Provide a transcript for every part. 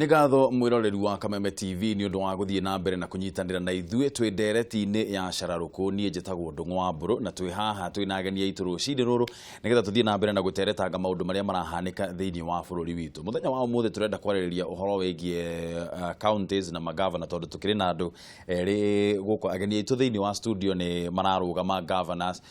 Nĩ ngatho mwĩroreri wa Kameme TV nĩ ũndũ wa gũthiĩ na mbere na kũnyitanĩra na ithuĩ twĩ ndereti-inĩ ya Cararũkũ. Niĩ njĩtagwo Ndung'u wa Mbũrũ na twĩ haha twĩ na ageni aitũ rũcinĩ rũrũ nĩgetha tũthiĩ na mbere na gũteretanga maũndũ marĩa marahanĩka thĩinĩ wa bũrũri witũ. Mũthenya wa ũmũthĩ tũrenda kwarĩrĩria ũhoro wĩgiĩ counties na magavana, tondũ tũkĩrĩ na andũ erĩ gũkũ. Ageni aitũ thĩinĩ wa studio nĩ mararũgama governors,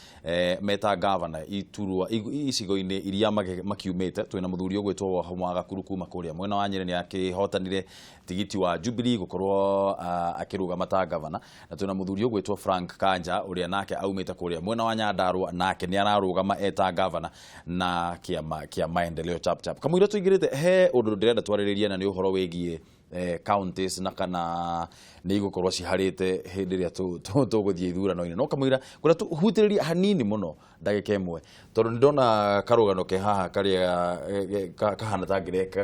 meta governor iturwa icigo-inĩ iria makiumĩte. Twĩna mũthuri ũgwĩtwo Mwagakuru kuma kũrĩa mwena wa Nyeri nĩ hotanire tigiti wa Jubilee gukorwo akirugama ta governor, na tuna muthuri ugwitwo Frank Kanja uria nake aumite kuria mwena wa Nyandarua nake ni ararugama eta governor na kia maendeleo chap kamwira tuigirite he undu ndirenda twariririe na ni uhoro wigie counties na kana ni igukorwo ciharite hindi ria tuguthie ithurano-ini. No kamwira kuria tuhutiriria hanini muno ndagika imwe tondu ndona karugano ke haha karia kahana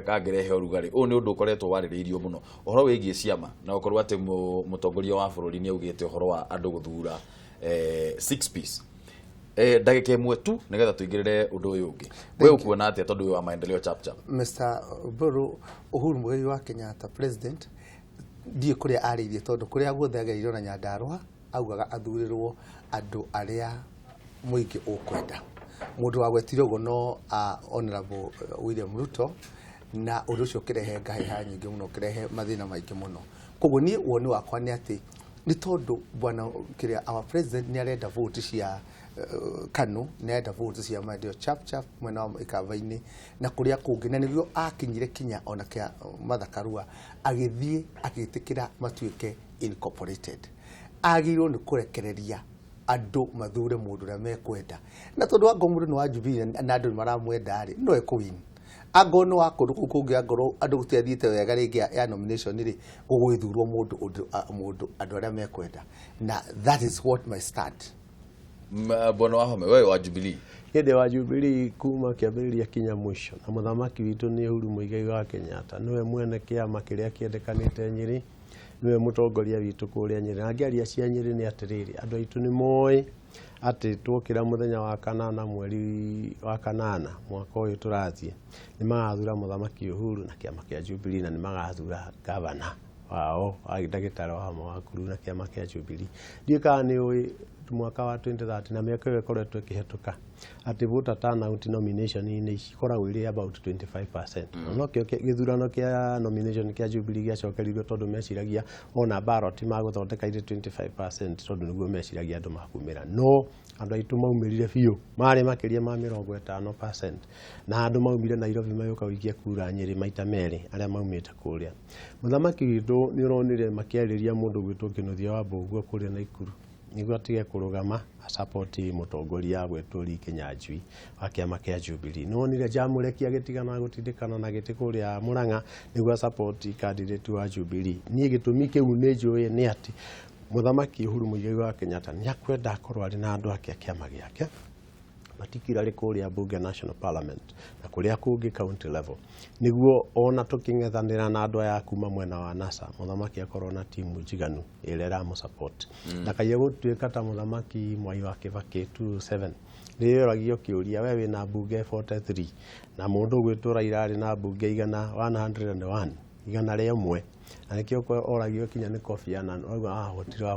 kagirehe urugari u ni undu ukoretwo waririirio muno uhoro wigie ciama na ukorwo ati mutongoria wa bururi ni augite uhoro wa andu guthura 6 piece ndagika imwe tu nigetha tuigirire undu uyu ungi. We ukuona atia tondu wa maendeleo chap Mr. Buru Uhuru Muigai wa Kenyatta president ndiye kuria ariithie tondu kuria guothe agerirwo na Nyandarua augaga athurirwo andu aria muingi ukwenda. Mundu wa gwetirwo uguo no honorable William Ruto na undu ucio kirehe ngaheha nyingi muno kirehe mathina maingi muno. Koguo ni woni wakwa ni ati ni tondu bwana kiria our president ni arenda vote cia Kanu ni arenda vote cia maendeleo chap mwena wa ikava-ini na kuria kungi na niguo akinyire kinya ona kia Mathakarua agithie agitikira matuike incorporated. Agirwo ni kurekereria andu mathure mundu ria mekwenda na tondu wango mundu ni wa Jubilee na andu maramwenda ri no ekuwin agono wa kundu kungi angoro andu gutiathiite wega ringi ya nomination ri gugwithurwo mundu andu aria mekwenda na that is what my stand. Bwana Wahome wewe wa Jubilee hinde wa Jubilee kuma kiambiriria kinya mwisho na muthamaki witu ni Uhuru Muigai wa Kenyatta niwe mwene kiama kiria kiendekanite Nyeri, niwe mutongoria witu kuria Nyeri na ngiaria cia Nyeri ni atiriri andu aitu ni moi ati twokira muthenya wa kanana mweri wa kanana mwaka uyu turathie ni magathura muthamaki Uhuru na kiama kia Jubilee na ni magathura governor wao ndagitari wa Mwakuru na kiama kia Jubilee. Ndika ni uyi mwaka wa 2030 na miaka iyo ikoretwo ikihituka ati voter turnout nomination ni ikoragwo iri about 25%. No kio githurano kia nomination kia Jubilee giacokeririo tondu meciragia ona ballot maguthondeka iri 25% tondu niguo meciragia andu makumira. No andu aitu maumirire biu mari makiria ma 50% na andu maumire Nairobi mayuka wikia kura Nyeri maita meri aria maumite kuria. Muthamaki witu ni uronire makiariria mundu gwitwo Kinuthia wa Mboguo kuria Naikuru niguo atige kurugama support mutongoria gwetwo Rikiratha wa kiama kia Jubilee. Nonire jamurekia gitigana gutindikana na giti kuria Murang'a niguo support candidate wa Jubilee. Nie gitumi kiu ni njui ni ati muthamaki Uhuru Muigai wa Kenyatta ni akwenda akorwo ari na andu ake kiama giake particularly kuria bunge national parliament na kuria kungi county level niguo ona tuking'ethanira na andu aya kuma mwena wa NASA muthamaki akorwo na timu njiganu irera mu support na kaiye gutuika ta muthamaki Mwai wa Kibaki 27 ndiragio kiuria we wina bunge 43 na mundu gwitwo Raila ari na bunge igana 101 igana rimwe na nikio oragio kinya ni Kofi Annan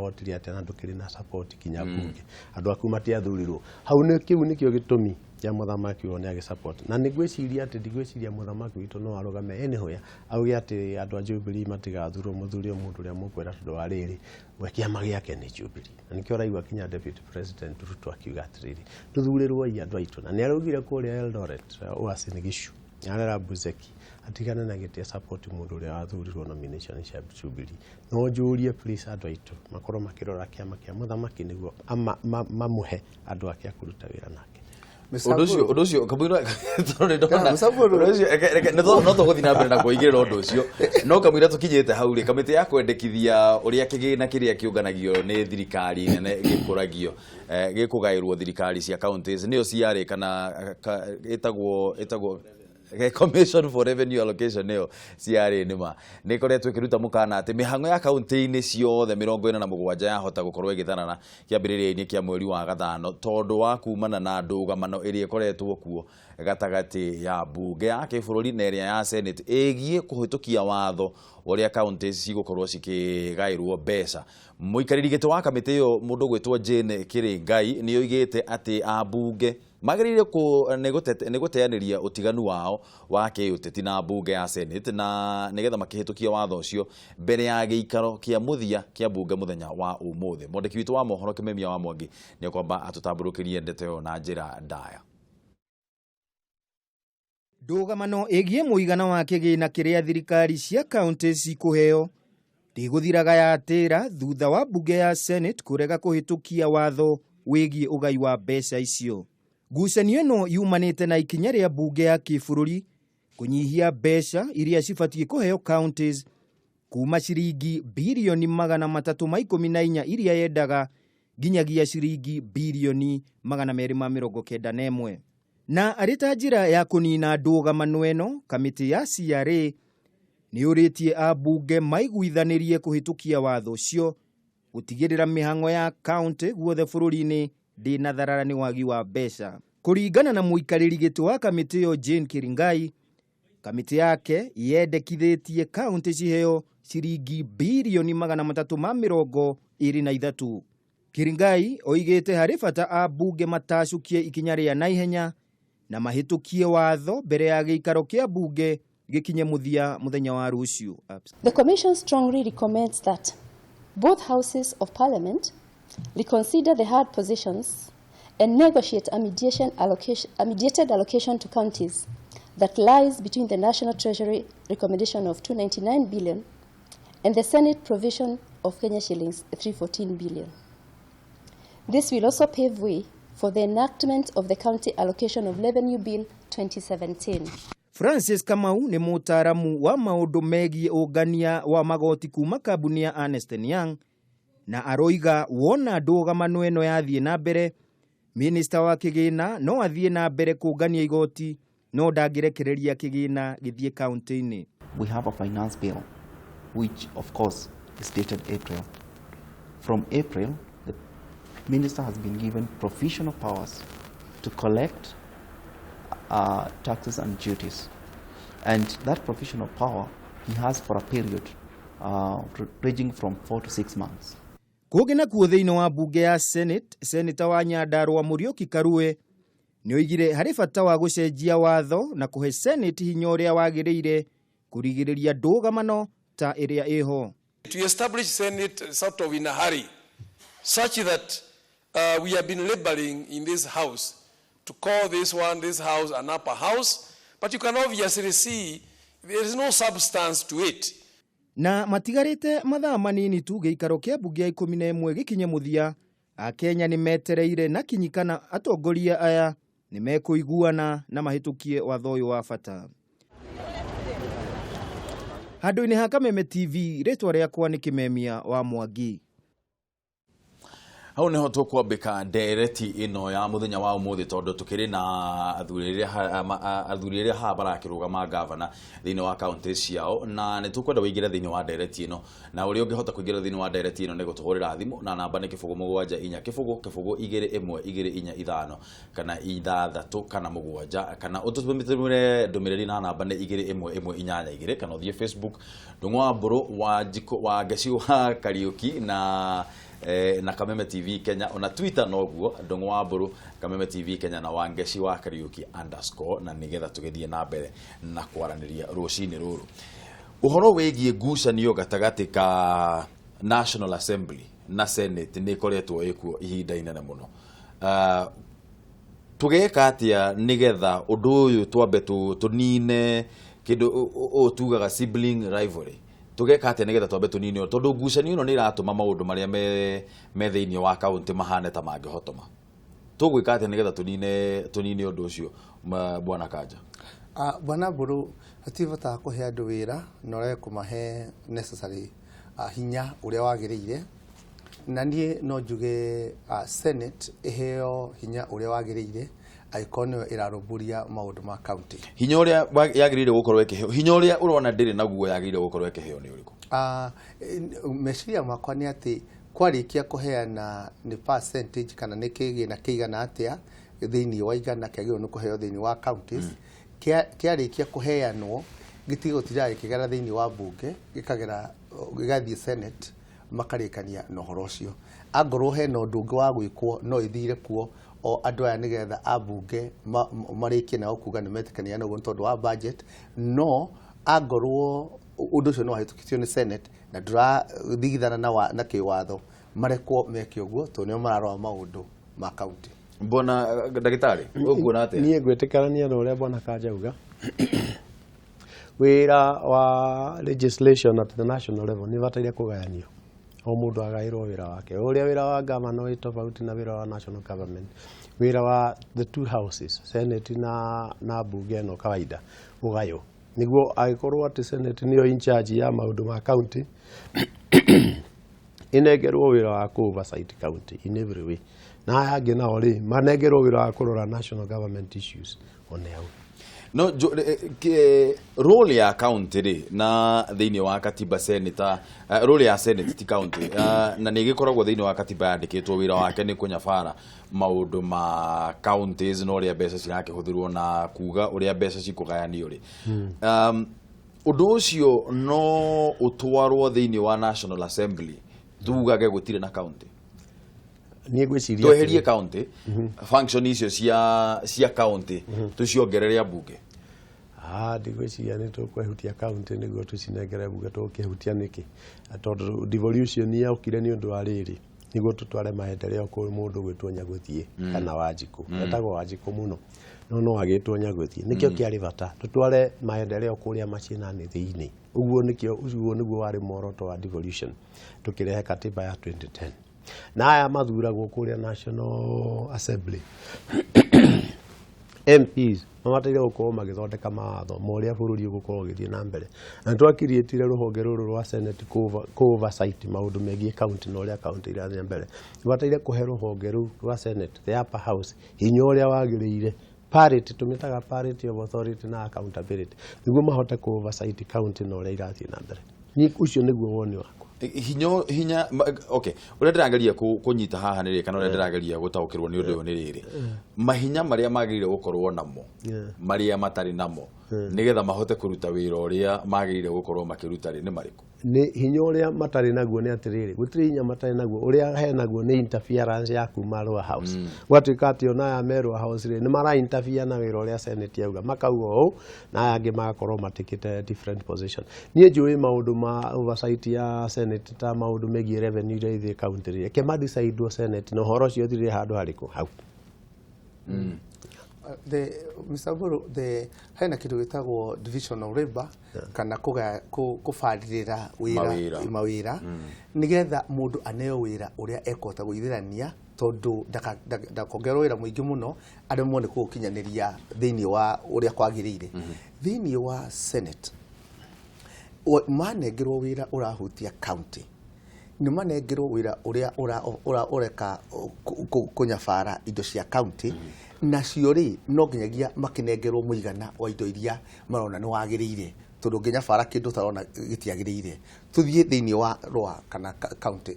hotiri ati na ndukiri na support kinya bunge andu aku matiathurirwo hau ni kiu nikio gitumi ya muthamaki wone agi support na nigwiciria ati ndigwiciria muthamaki witu no arugame anywhere auge ati andu a Jubilee matigathurwo muthurio mundu ria mukwera tondu wa riri we kiama giake ni Jubilee na nikio raigwa kinya deputy president Ruto akiuga atiriri tuthurirwo andu aitu na ni araugire kuria Eldoret Uasin Gishu arera Buzeki atigana na gitia support mundu ria athurirwo nomination cia Jubilee. No njurie please andu aitu makorwo makirora kiama kia muthamaki niguo mamuhe andu ake akuruta wira nake. Undu ucio kamwira tondu ndona no tuguthi na mbere na kuigirira undu ucio no kamwira tukinyite hau ri kamiti ya kwendekithia uria kigina kiria kiunganagio ni thirikari nene gikuragio gikugairwo thirikari cia counties niyo ciari kana itagwo Commission for Revenue Allocation neo CRA nima nikoretwe kiruta mukana ati mihango ya kaunti-ini ciothe 47 yahota gukorwo igithanana kiambiriria-ini kia mweri wa gatano tondu wa kumana na ndũgamano iria ikoretwo kuo gatagati ya bunge ya kĩbũrũri na ĩrĩa ya Senate ĩgiĩ kũhĩtũkia watho ũrĩa kaunti cigũkorwo cikĩgaĩrwo mbeca. Mũikarĩri gĩtĩ wa kamĩtĩ ĩyo mũndũ gwĩtwo Jane Kĩrĩngai nĩ oigĩte atĩ ambunge magĩrĩire nĩgũteanĩria ũtiganu wao wa kĩũteti na bunge ya Senate na nĩgetha makĩhĩtũkia watho ũcio mbere ya gĩikaro kĩa mũthia kĩa bunge mũthenya wa ũmũthĩ. Mwandĩki witũ wa mohoro Kĩmemia wa Mwangi nĩakwamba atũtambũrũkĩrie ndeto ĩyo na njĩra ndaya. Ndũgamano ĩgiĩ mũigana wa kĩgĩna kĩrĩa thirikari cia kaunti cikũheo ndĩgũthiraga yatĩra thutha wa bunge ya Senate kũrega kũhĩtũkia watho wĩgiĩ ũgai wa mbeca icio. Ngucanio ĩno yumanĩte na ikinya rĩa bunge ya kĩbũrũri kũnyihia mbeca iria cibatiĩ kũheo counties kuma ciringi birioni 314 iria yendaga nginyagia ciringi birioni 291. Na arĩ ta njĩra ya kũnina ndũgamano ĩno, kamĩtĩ ya CRA nĩ ũrĩtie ambunge maiguithanĩrie kũhĩtũkia watho ũcio gũtigĩrĩra mĩhang'o ya kaunti guothe bũrũri-inĩ ndĩna tharara nĩ wagi wa mbeca. Kũringana na mũikarĩri gĩtĩ wa kamĩtĩ ĩyo Jane Kĩrĩngai, kamĩtĩ yake yendekithĩtie kaunti ciheo ciringi birioni 323. Kĩrĩngai oigĩte harĩ bata ambunge matacukie ikinya rĩa naihenya na mahĩtũkie watho mbere ya gĩikaro kĩa bunge gĩkinye mũthia mũthenya wa rũciũ. The Commission strongly recommends that both houses of Parliament reconsider the hard positions and negotiate a mediated allocation to counties that lies between the National Treasury recommendation of 299 billion and the Senate provision of Kenya shillings 314 billion. This will also pave way for the enactment of the County Allocation of Revenue Bill 2017. Francis Kamau nĩ mũtaaramu wa maũndũ megiĩ ũngania wa magoti kuma kambuni ya Ernst & Young na aroiga wona ndũgamano ĩno yathiĩ na mbere, minista wa kĩgĩna no athiĩ na mbere kũngania igoti no ndangĩrekereria kĩgĩna gĩthiĩ kaunti-inĩ. We have a finance bill which of course is dated April. From April, the minister has been given provisional powers to collect taxes and duties, and that provisional power he has for a period ranging from 4 to 6 months. Kũngĩ nakuo thĩinĩ wa bunge ya Senate, Senator wa Nyandarua Mũriũki Karũe nĩ oigire harĩ bata wa gũcenjia watho na kũhe Senate hinya ũrĩa wagĩrĩire kũrigĩrĩria ndũgamano ta ĩrĩa ĩho. To establish Senate sort of in a hurry, such that we have been laboring in this house to call this house an upper house, but you can obviously see there is no substance to it. Na matigarĩte mathaa manini tu gĩikaro kĩa bunge ya 11 gĩkinye mũthia, Akenya nĩ metereire na kinyikana atongoria aya nĩ mekũiguana na mahĩtũkie watho ũyũ wa bata. Handũ-inĩ ha Kameme TV, rĩtwa rĩakwa nĩ Kĩmemia wa Mwangi. Hau nĩho tũkwambĩka ndereti ĩno ya mũthenya wa ũmũthĩ tondũ tũkĩrĩ na athuri arĩa haha barakĩrũgama ngavana thĩinĩ wa kaunti ciao, na nĩ tũkwenda wĩingĩre thĩinĩ wa ndereti ĩno, na ũrĩa ũngĩhota kũingĩra thĩinĩ wa ndereti ĩno nĩ gũtũhũrĩra thimũ na namba nĩ 0724 kana 6 kana 7 kana ũtũtũmĩre ndũmĩrĩri na namba nĩ 21182 kana ũthiĩ Facebook Ndung'u Mbũrũ wa Ngeci wa Kariuki na Kameme TV Kenya, ona Twitter noguo Ndung'u Mbũrũ Kameme TV Kenya na Wangeci wa Kariuki _ na nigetha tũgĩthiĩ na mbere na kwaranĩria rũcinĩ rũrũ. Ũhoro wĩgiĩ ngucanio gatagatĩ ka National Assembly na Senate nĩ koretwo ĩkuo ihinda inene mũno. Tũgeka atĩa nigetha ũndũ ũyũ twambe tũnine kĩndũ tugaga sibling rivalry? Tũgeka atĩa nigetha twambe tũnine tondũ ngucanio ĩno nĩ iratũma maũndũ marĩa me thĩinĩ wa kaunti mahane ta mangĩhotoma. Tũgwĩka atĩa nigetha tũnine ũndũ ũcio bwana Kanja? Bwana Mbũrũ, hatibata kũhe andũ wĩra na ũrĩa kũmahe necessary hinya ũrĩa wagĩrĩire, na niĩ no njuge Senate ĩheo hinya ũrĩa wagĩrĩire aikonio irarumburia maundu ma county. Hinya uria yagirire gukorwo ikiheo, hinya uria urona ndiri naguo yagirire gukorwo ikiheo ni uriku? Meciria makwa ni ati kwarikia kuheana ni percentage kana ni kigina kiigana atia thiini wa igana kiagirwo ni kuheo thiini wa counties kiarikia kuheanwo gitigo tiraye kigera thiini wa bunge gikagera gigathie senate makarikania no horo ucio angorwo he no ndungi wa gwikwo no ithire kuo o andu aya nigetha abunge marikie na kuga ni metikania no tondu wa budget no angorwo undu ucio no hahitukitio ni senate na ndura thigithana na kiwatho marekwo meke uguo to nio mararwa maundu ma county. Mbona ndagitari uguona atia? Nie ngwetekarania na uria bwana Kanja uga wira wa legislation at the national level ni bataire kugayanio o mundu agairwo wira wake uria wira wa governor wi tofauti na wira wa national government. Wira wa the two houses senate na bunge no kawaida ugayo niguo agikorwo ati senate niyo in charge ya maundu ma county inegerwo wira wa oversight county in every way na yangi na ori manegerwo wira wa kurora national government issues on their own. No role ya county ri na thiini wa katiba senator role ya senate ti county na ni gikoragwo thiini wa katiba yandikitwo wira wake ni kunyabara maundu ma counties no ria mbeca cirakihuthirwo na kuga uria mbeca cikugayanio ri undu ucio no utwarwo thiini wa National Assembly tugage gutire na county nie gwiciria tweherie county function icio cia county tuciongerere bunge ndigwiciria ni tukwehutia county niguo tucinengere bunge tukihutia niki tondu devolution ya ukire ni undu wa riri niguo tutware maendeleo kuri mundu gwitwonya guthie kana Wanjiku etagwo Wanjiku muno no agitwonya guthie nikio kiari bata tutware maendeleo kuria macina ni thiini uguo niguo wari moroto wa devolution tukirehe katiba ya 2010 na aya mathuragwo kuria National Assembly MPs mamateire gukorwo magithondeka mawatho moria bururi ugukorwo githie na mbere na twakirietire ruhonge ruru rwa senate oversight maundu megie county no ria county irathie mbere bateire kuhe ruhonge ruru rwa senate the upper house hinya uria wagiriire parity tumitaga parity of authority na accountability niguo mahote oversight county no ria irathie na mbere ni ucio niguo woni wakwa hinya okay uria ndirangeria kunyita haha ni kana uria ndirangeria gutaukirwo ni undu ni riri mahinya maria magirire gukorwo namo maria matari namo nigetha mahote kuruta wira uria magirire gukorwo makiruta ri ni mariku ni hinya uria matari naguo ni atiriri gutiri hinya matari naguo uria he naguo ni interference ya kuma Lower House gwatuika ati ona ya Meru House ri ni mara interfere na wira uria senate yauga makauga o na yangi magakorwo matikite different position nie njui maundu ma oversight ya senate ta maundu megie revenue ria ithi county ri ke madecide senate no horo cio thire handu hariku hau Mr. Buru, hena kitu gitagwo divisional labor kana kufaririra mawira nigetha mundu aneo wira uria ekota guithirania tondu ndakongerwo wira muingi muno ari mone kukinyaniria thiini wa uria kwagirire thiini wa senate manengerwo wira urahutia county ni manengerwo wira uria ureka kunyabara indo cia county na ciori no nginyagia makinengerwo muigana wa indo iria marona ni wagirire tondu nginyabara kindu tarona gitiagirire tuthie thiini wa rwa kana county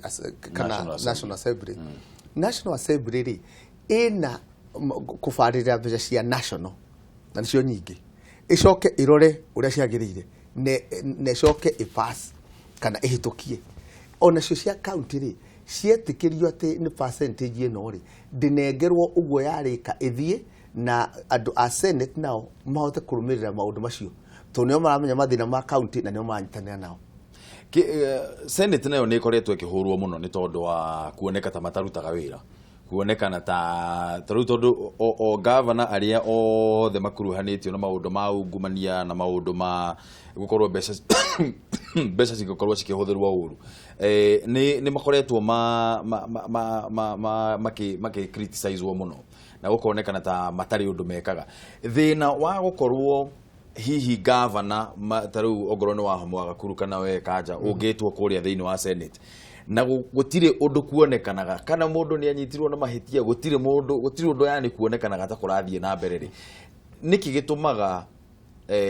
kana National Assembly National Assembly ri ina kufarira mbeca cia national na nicio nyingi icoke irore uria ciagirire ne coke ipass kana ihitukie ona cio cia county ri cietikirio ati ni percentage ino ri ndinengerwo uguo yarika ithie na andu a senate nao mahote kurumirira maundu macio to nio maramenya mathina ma county na nio maranyitanira nao senate nayo ni ikoretwo ikihurwo muno ni tondu wa kuoneka ta matarutaga wira kuonekana ta taru tondu o governor aria othe makuruhanitio na maundu ma ungumania na maundu ma gukorwo mbeca cigokorwo cikihũthĩrwo ũru ni makoretwo maki criticizewo muno na gukonekana ta matari undu mekaga thina wa gukorwo hihi governor taru ogoro ni wa hamwaga kurukana we Kanja ungitwo kuria thiini wa senate na gutire undu kuonekanaga kana mundu ni anyitirwo na mahitia gutire undu yani kuonekanaga ta kurathie na mbere ri niki gitumaga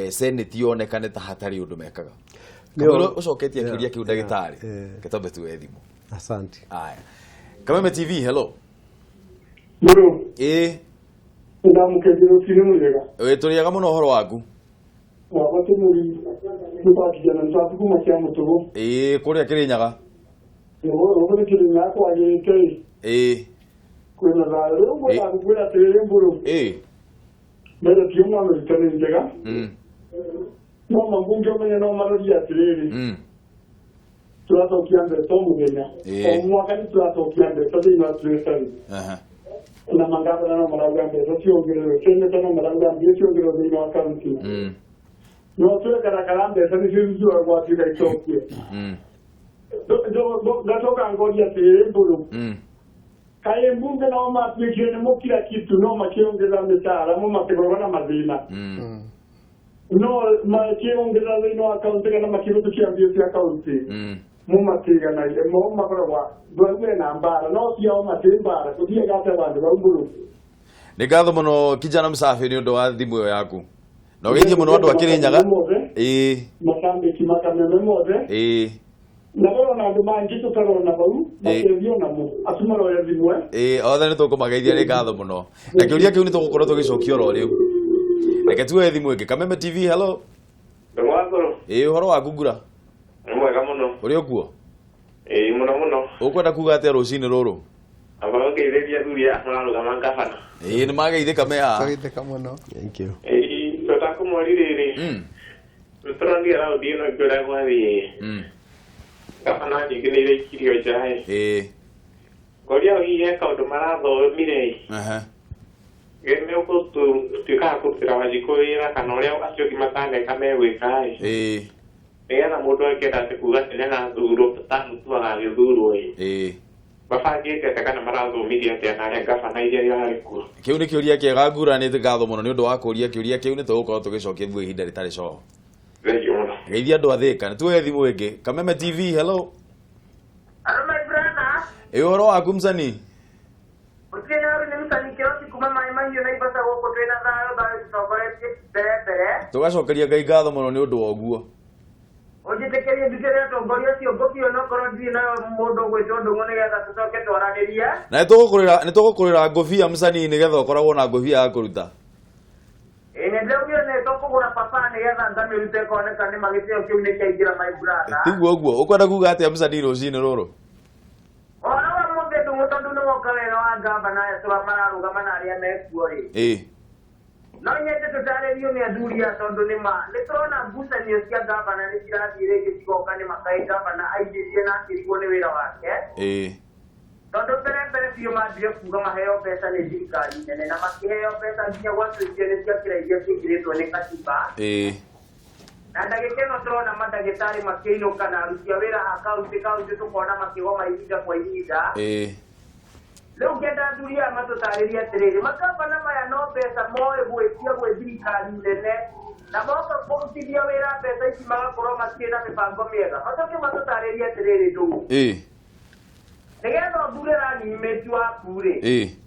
senate yonekane ta hatari undu mekaga Kameme ucoketie kiuria kiu ndagitari ketombe tu ethimu asante aya Kameme TV hello Bro ndamukejero kinu mulega turiaga muno horo waku watu muri mutakijana ntatu kuma kya mutugo kuria Kirinyaga Uri Kirinyaga kwa gete kwena raro mwana kugira tere mburu mbere pyumwa mutane njega no mambunge mwenye no marori atiriri turatokia mbere to mugenya omwaka ni turatokia mbere to ina tuesari na mangaba na maragwa mbere to yongero kende to maragwa mbere to yongero ina akaunti no tule karakara mbere to nizu kwa tika itokie gatoka ngoja tere mburu kaye mbunge na mapigene mo kila kitu no makiongeza mitaala mo mategorana mazina no makiongeza zino account kana makirutu kiambio cia account mo matiga na mo makorwa dwagwe na mbara no cia o matimbara kuthie gata bandu bamburu ni gatho muno kijana msafi ni undu wa thimu yaku no githie muno andu Kirinyaga makambe kimakameme mothe Nagoro na andu mangi tutarona bau makebio namo asumaro ya thimwe othe ni tukumageithia ni gatho muno na kiuria kiu ni tugukorwo tugicokio ro riu reke tuwe thimu ingi Kameme TV hello Ndwagoro horo waku ngura mwega muno uri okuo muno ukwenda kuga atia rucini ruru abageithia thuria mararugama Ngavana ni mageithika meha Twageithika muno thank you tutakumwaliriri turondia raundi ino ngura gwathi Ngavana nyingi ni ikirio jae ngoria uhiye kaundu marathomire geme ukutu tuka kutira wajikoira kana uria acio kimatane kame gwikae nigetha mundu akenda ati kuga tene na thuro tanu tu agagithurwo mabangite kana marathomithia atia na aria Ngavana iria hari kuo kiu ni kiuria kiega nguranite gatho muno ni undu wa kuria kiuria kiu ni tugukorwo tugicokia thwe ihinda ritari coo geithia andu athika ni tuwe thimu ingi Kameme TV hello hello my brother horo waku msani ukena ni msani kiroti kuma maimahio na ibasa goko twina thayo tucokorete bere tugacokeria Ngai gatho muno ni undu wa uguo ujitekerie bigere atongoria cio ngokio no korodi na mundu gwito ndungu ni getha tucoke twaraniria na tugukurira ngofia msani ni getha ukoragwo na ngofia ya kuruta ndio ne tokugura papa ni getha ndamirute koneka ni magitio kiu ni kiingira my brother tiguo uguo ukwenda kuga atia msani rucini ruru ora mundu ndungu tondu ni wokarera wa Ngavana ya tura mararugama na aria mekuo ri no nyete tutaririo ni athuri tondu ni ma ni turona ngucanio cia Ngavana ni cirathire gicigoka ni makai Ngavana aijirie na kirigwo ni wira wake tondu mbere biũ mambire kuga maheo mbeca nĩ thirikari nene na makĩheo mbeca nginya gwatuĩkire nĩ ciakĩra iria ciĩkĩrĩtwo nĩ katiba na ndagĩka ĩno tũrona mandagĩtarĩ makĩinũka na aruti a wĩra a kaunti tũkona makĩgoma ihinda kwa ihinda rĩu ngenda athuri aya matũtarĩrie atĩrĩrĩ makambana maya no mbeca moĩ gwĩtia gwĩ thirikari nene na moka kũrutithia wĩra mbeca ici magakorwo matirĩ na mĩbango mĩega macoke matũtarĩrie atĩrĩrĩ ndũgu nigetha mbure ranimeti waku ri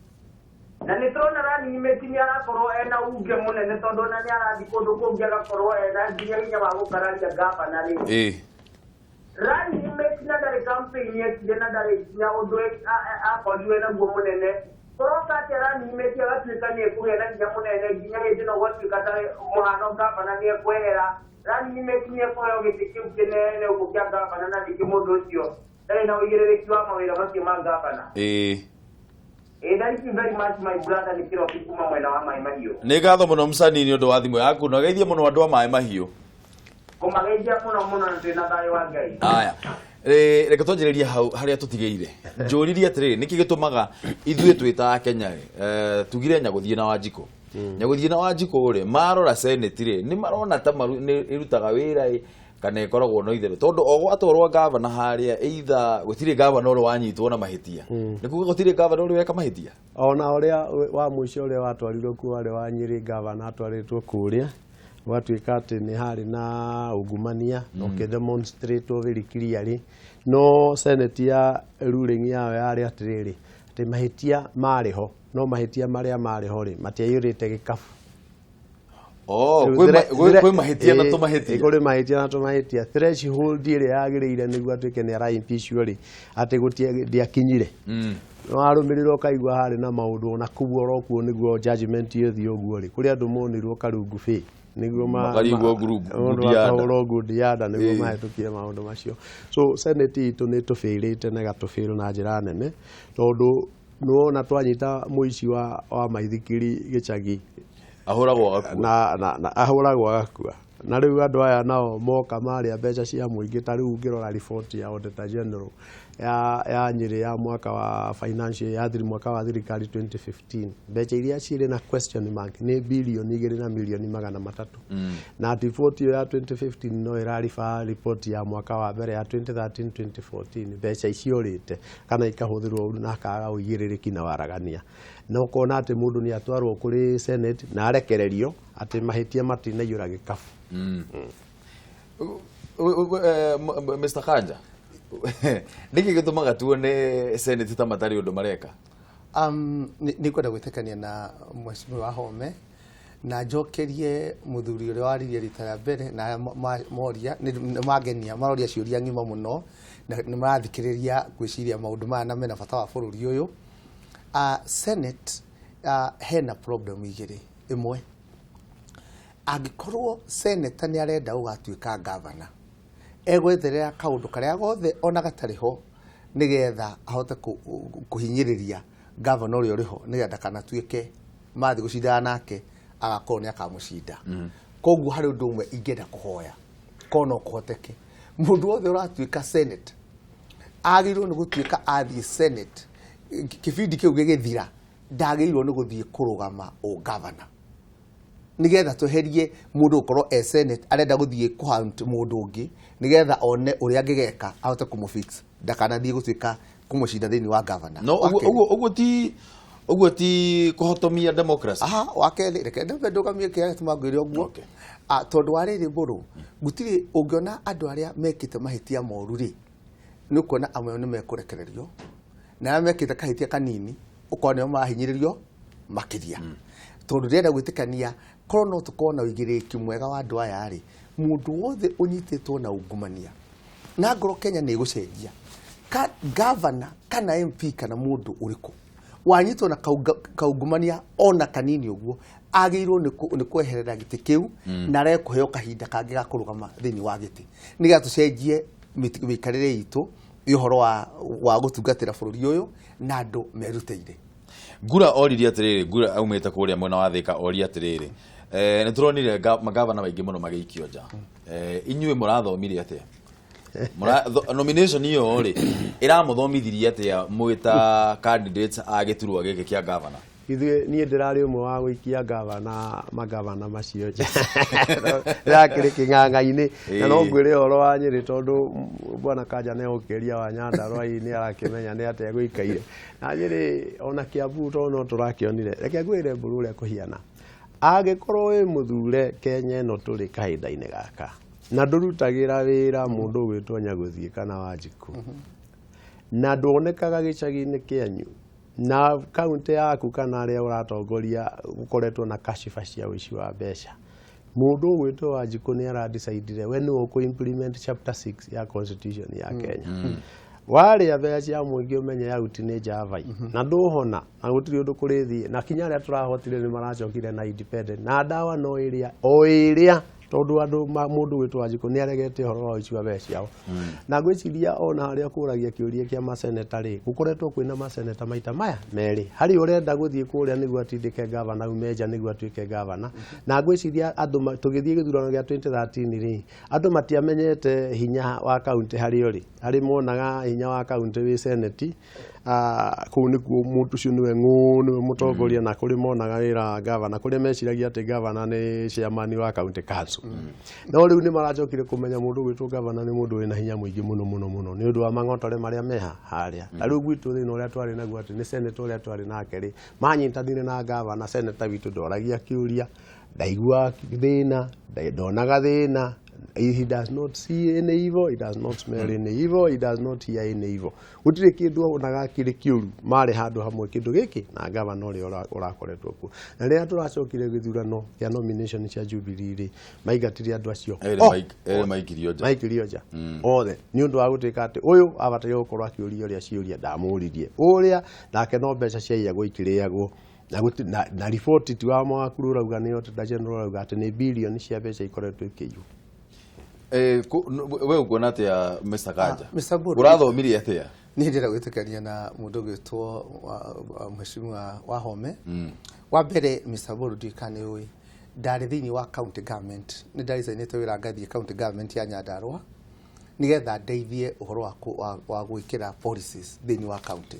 na nä tårona ranimeti nä arakorwo ena unge må nene tondå na nä arathi kå ndå kå ngä agakorwo ena nginya hinya wa gå kararia Ngavana rä ranimeti na ndarä kampeni ekire na ndarä nginya å ndå akorirwe naguo må nene kåroka atä ranimeti agatuä ka nä ekå gä na nginya må nene nginya hä ndä no gwatuä ka tarä må hano Ngavana nä ekwehera ranimeti nä ekåheo gä tä kä u kä nene å gå kä a Ngavana na ningä må ndå å cio ndarä na å igä rä rä ki wa mawä ra macio ma Ngavana thank you very much my brother nä kä roki kuma mwena wa maä mahiå nä ngatho må no mcani nä å ndå wa thimå yaku no geithie må no andå a maä mahiå kå mageithia må no må no na twä na thayå wa Ngai aya reke twanjä rä rie hau harä a tå tigä ire njå ririe atä rä rä nä kä gä tå maga ithuä twä ta Kenya tugire nyagå thiä na Wanjikå nyagå thiä na Wanjikå rä marora senate rä nä marona ta ä rutaga wä ra kana ikoragwo no itherũ tondu o gwatwarwo Ngavana haria either gutire Ngavana uri wanyitwo na mahitia ni kuga gutire Ngavana uri weka mahitia ona uria wa muico uria watwarirwo ku wale wa Nyeri Ngavana atwaritwo kuria gwatuĩka atĩ nĩ harĩ na ungumania ũkĩdemonstrate very clearly no senate ya ruling yao yarĩ atĩrĩrĩ atĩ mahĩtia marĩ ho no mahĩtia marĩa marĩ ho rĩ matiaiyũrĩte gĩkabu. Kwĩ mahĩtia na tũmahĩtia. Kũrĩ mahĩtia na tũmahĩtia. Threshold ĩrĩa yagĩrĩire nĩguo atuĩke nĩ ara-impeachwo rĩ atĩ gũtiakinyire. No arũmĩrĩrwo kaigua harĩ na maũndũ ona kuo orokuo nĩguo judgment yũthiĩ ũguo rĩ kũrĩ andũ monirwo karungu bĩ nĩguo makarigwo ndianda nĩguo mahĩtũkie maũndũ macio. So senate itũ nĩ tũbĩrĩte na ĩgatũbĩrwo na njĩra nene tondũ nĩwona twanyita mũici wa maithikiri gĩcagi ahũragwo agakua na rĩu andũ aya nao moka marĩa mbeca cia mũingĩ ta rĩu ngĩrora riboti ya Auditor General ya Nyĩrĩ ya mwaka wa financial ya mwaka wa thirikari 2015 mbeca iria cirĩ na question mark nĩ bilioni 2 na milioni 300 na riboti ya 2015 no ĩrariba riboti ya mwaka wa mbere ya 2013-2014 mbeca iciorĩte kana ikahũthĩrwo ũru na akaga ũigĩrĩrĩki na waragania no kona atĩ mũndũ nĩ atwarwo kũrĩ senate na arekererio atĩ mahĩtia matinaiyũra gĩkabu. Mr. Kanja nĩkĩ gĩtũmaga tuone senate ta matarĩ ũndũ mareka? Nĩ kwenda gwĩtĩkania na Mheshimiwa Home na njokerie mũthuri ũrĩa waririe rita rĩa mbere na moria nĩ magenia maroria ciũria ng'ima mũno na nĩ marathikĩrĩria gwĩciria maũndũ maya na mena bata wa bũrũri ũyũ. Senate hena problem igĩrĩ. Ĩmwe, angĩkorwo senator nĩ arenda ũgatuĩka governor egwetherera kaũndũ karĩa gothe ona gatarĩ ho nĩgetha ahote kũhinyĩrĩria governor ũrĩa ũrĩ ho nĩgetha kanatuĩke mathi gũcindana nake agakorwo nĩ akamũcinda. Koguo harĩ ũndũ ũmwe ingĩenda kũhoya korwo no kũhoteke mũndũ wothe ũratuĩka senate agĩrĩirwo nĩ gũtuĩka athiĩ senate kĩbindi kĩu gĩgĩthira ndagĩrĩirwo nĩ gũthiĩ kũrũgama governor nigetha tweherie mũndũ ũkorwo senate arenda gũthiĩ kũhunt mũndũ ũngĩ nigetha one ũrĩa angĩgeka ahote kũmũfix ndakanathiĩ gũtuĩka kũmũcinda thĩinĩ wa governor. No ũguo ti kũhotomia democracy. Wakerĩ reke ndũgamie kĩrĩa gĩtũmangĩire ũguo tondũ wa rĩrĩ mbũrũ gũtirĩ ũngĩona andũ arĩa mekĩte mahĩtia moru rĩ nĩ ũkuona amwe nĩ mekũrekererio na arĩa mekĩte kahĩtia kanini ũkona nĩo marahinyĩrĩrio makĩria. Tondũ ndĩrenda gwĩtĩkania korwo no tũkorwo na ũigĩrĩrĩki mwega wa andũ aya rĩ mũndũ wothe ũnyitĩtwo na ungumania na ngoro Kenya nĩ ĩgũcenjia governor kana MP kana mũndũ ũrĩkũ wanyitwo na kaungumania ona kanini ũguo agĩrĩirwo nĩ kweherera gĩtĩ kĩu na arekũheo kahinda kangĩ ga kũrũgama thĩinĩ wa gĩtĩ nĩgetha tũcenjie mĩikarĩre itũ ũhoro wa gũtungatĩra bũrũri ũyũ na andũ merutĩire. Ngura oririe atĩrĩrĩ Ngura aumĩte kũrĩa mwena wa Thika oria atĩrĩrĩ nĩ tũronire magavana maingĩ mũno magĩikio nja. Inyuĩ mũrathomire atĩa? Nomination iyo rĩ ĩramũthomithirie atĩa mwĩta candidates a gĩturwa gĩkĩ kĩa governor? Ithuĩ niĩ ndĩrarĩ ũmwe wa gũikia magavana macio nja ndĩrakĩrĩ kĩng'ang'a-inĩ na no ngwĩre ũhoro wa Nyĩrĩ tondũ bwana Kanja nĩ ũkĩria wa Nyandarũa nĩ arakĩmenya nĩ atĩa gũikaire na Nyĩrĩ ona Kiambu to no tũrakĩonire. Reke ngwĩre mbũrũ ũrĩa kũhiana angĩkorwo wĩ mũthure Kenya ĩno tũrĩ kahinda-inĩ gaka na ndũrutagĩra wĩra mũndũ ũgwĩtwo Nyagũthiĩ kana Wanjikũ na ndwonekaga gĩcagi-inĩ kĩanyu na kaunti yaku kana arĩa ũratongoria ũkoretwo na kashifa cia ũici wa mbeca mũndũ ũgwĩtwo Wanjikũ nĩ aradecide we nĩ ũkũ implement chapter 6 ya constitution ya Kenya. Warĩa mbeca cia mũingĩ ũmenye yauti nĩ Javai na ndũhona na gũtirĩ ũndũ kũrĩthiĩ na kinya arĩa tũrahotire nĩ maracokire na independent na ndawa no ĩrĩa tondũ andũ mũndũ wĩtwo Wanjikũ nĩ aregete ũhoro wa ũici wa mbeca ciao. Na ngwĩciria ona harĩa kũragia kĩũria kĩa maseneta rĩ gũkoretwo kwĩna maseneta maita maya merĩ harĩ ũrenda gũthiĩ kũrĩa nĩguo atindĩke governor umeja nĩguo atuĩke governor na ngwĩciria andũ tũgĩthiĩ gĩthurano gĩa 2013 rĩ andũ matiamenyete hinya wa kaunti harĩ ũrĩ harĩ monaga hinya wa kaunti wĩ senate kũu nĩkuo mũndũ ũcio nĩwe nĩwe mũtongoria na kũrĩ monaga wĩra governor kũrĩ meciragia atĩ governor nĩ chairman wa county council. No rĩu nĩ maracokire kũmenya mũndũ gwĩtwo governor nĩ mũndũ wĩna hinya mũingĩ mũno nĩ ũndũ wa mang'otore marĩa meha harĩa. Na rĩu gwitũ thĩna ũrĩa twarĩ naguo atĩ nĩ senator ũrĩa twarĩ nake rĩ manyitanire na governor senator witũ ndoragia kĩũria ndaigua thina ndonaga thina. He does not see any evil, he does not smell any evil, he does not hear any evil. Gutire kindu onaga kiri kiuru mari handu hamwe kindu giki na Ngavana uri urakoretwo ku. Na ria turacokire githurano ya nomination cia Jubilee maigatire andu acio maikirio nja othe ni undu wa gutika ati uyu abataire gukorwo akiuria uria ciuria ndamuririe uria nake no mbeca cia iya guikiriagwo na report ti wa mwakuru rauga ni Auditor General rauga ati ni billion cia mbeca ikoretwo ikiyu. We ukuona atia Mr. Kanja? Urathomirie atia? Ni ndira gwitikania na mundu gwitwo mheshimiwa Wahome. Wa mbere Mr. Boru ndikane uyi ndari thini wa county government ni ndari zainete wira ngathie county government ya Nyandarua nigetha ndeithie uhoro wa gwikira policies thini wa county.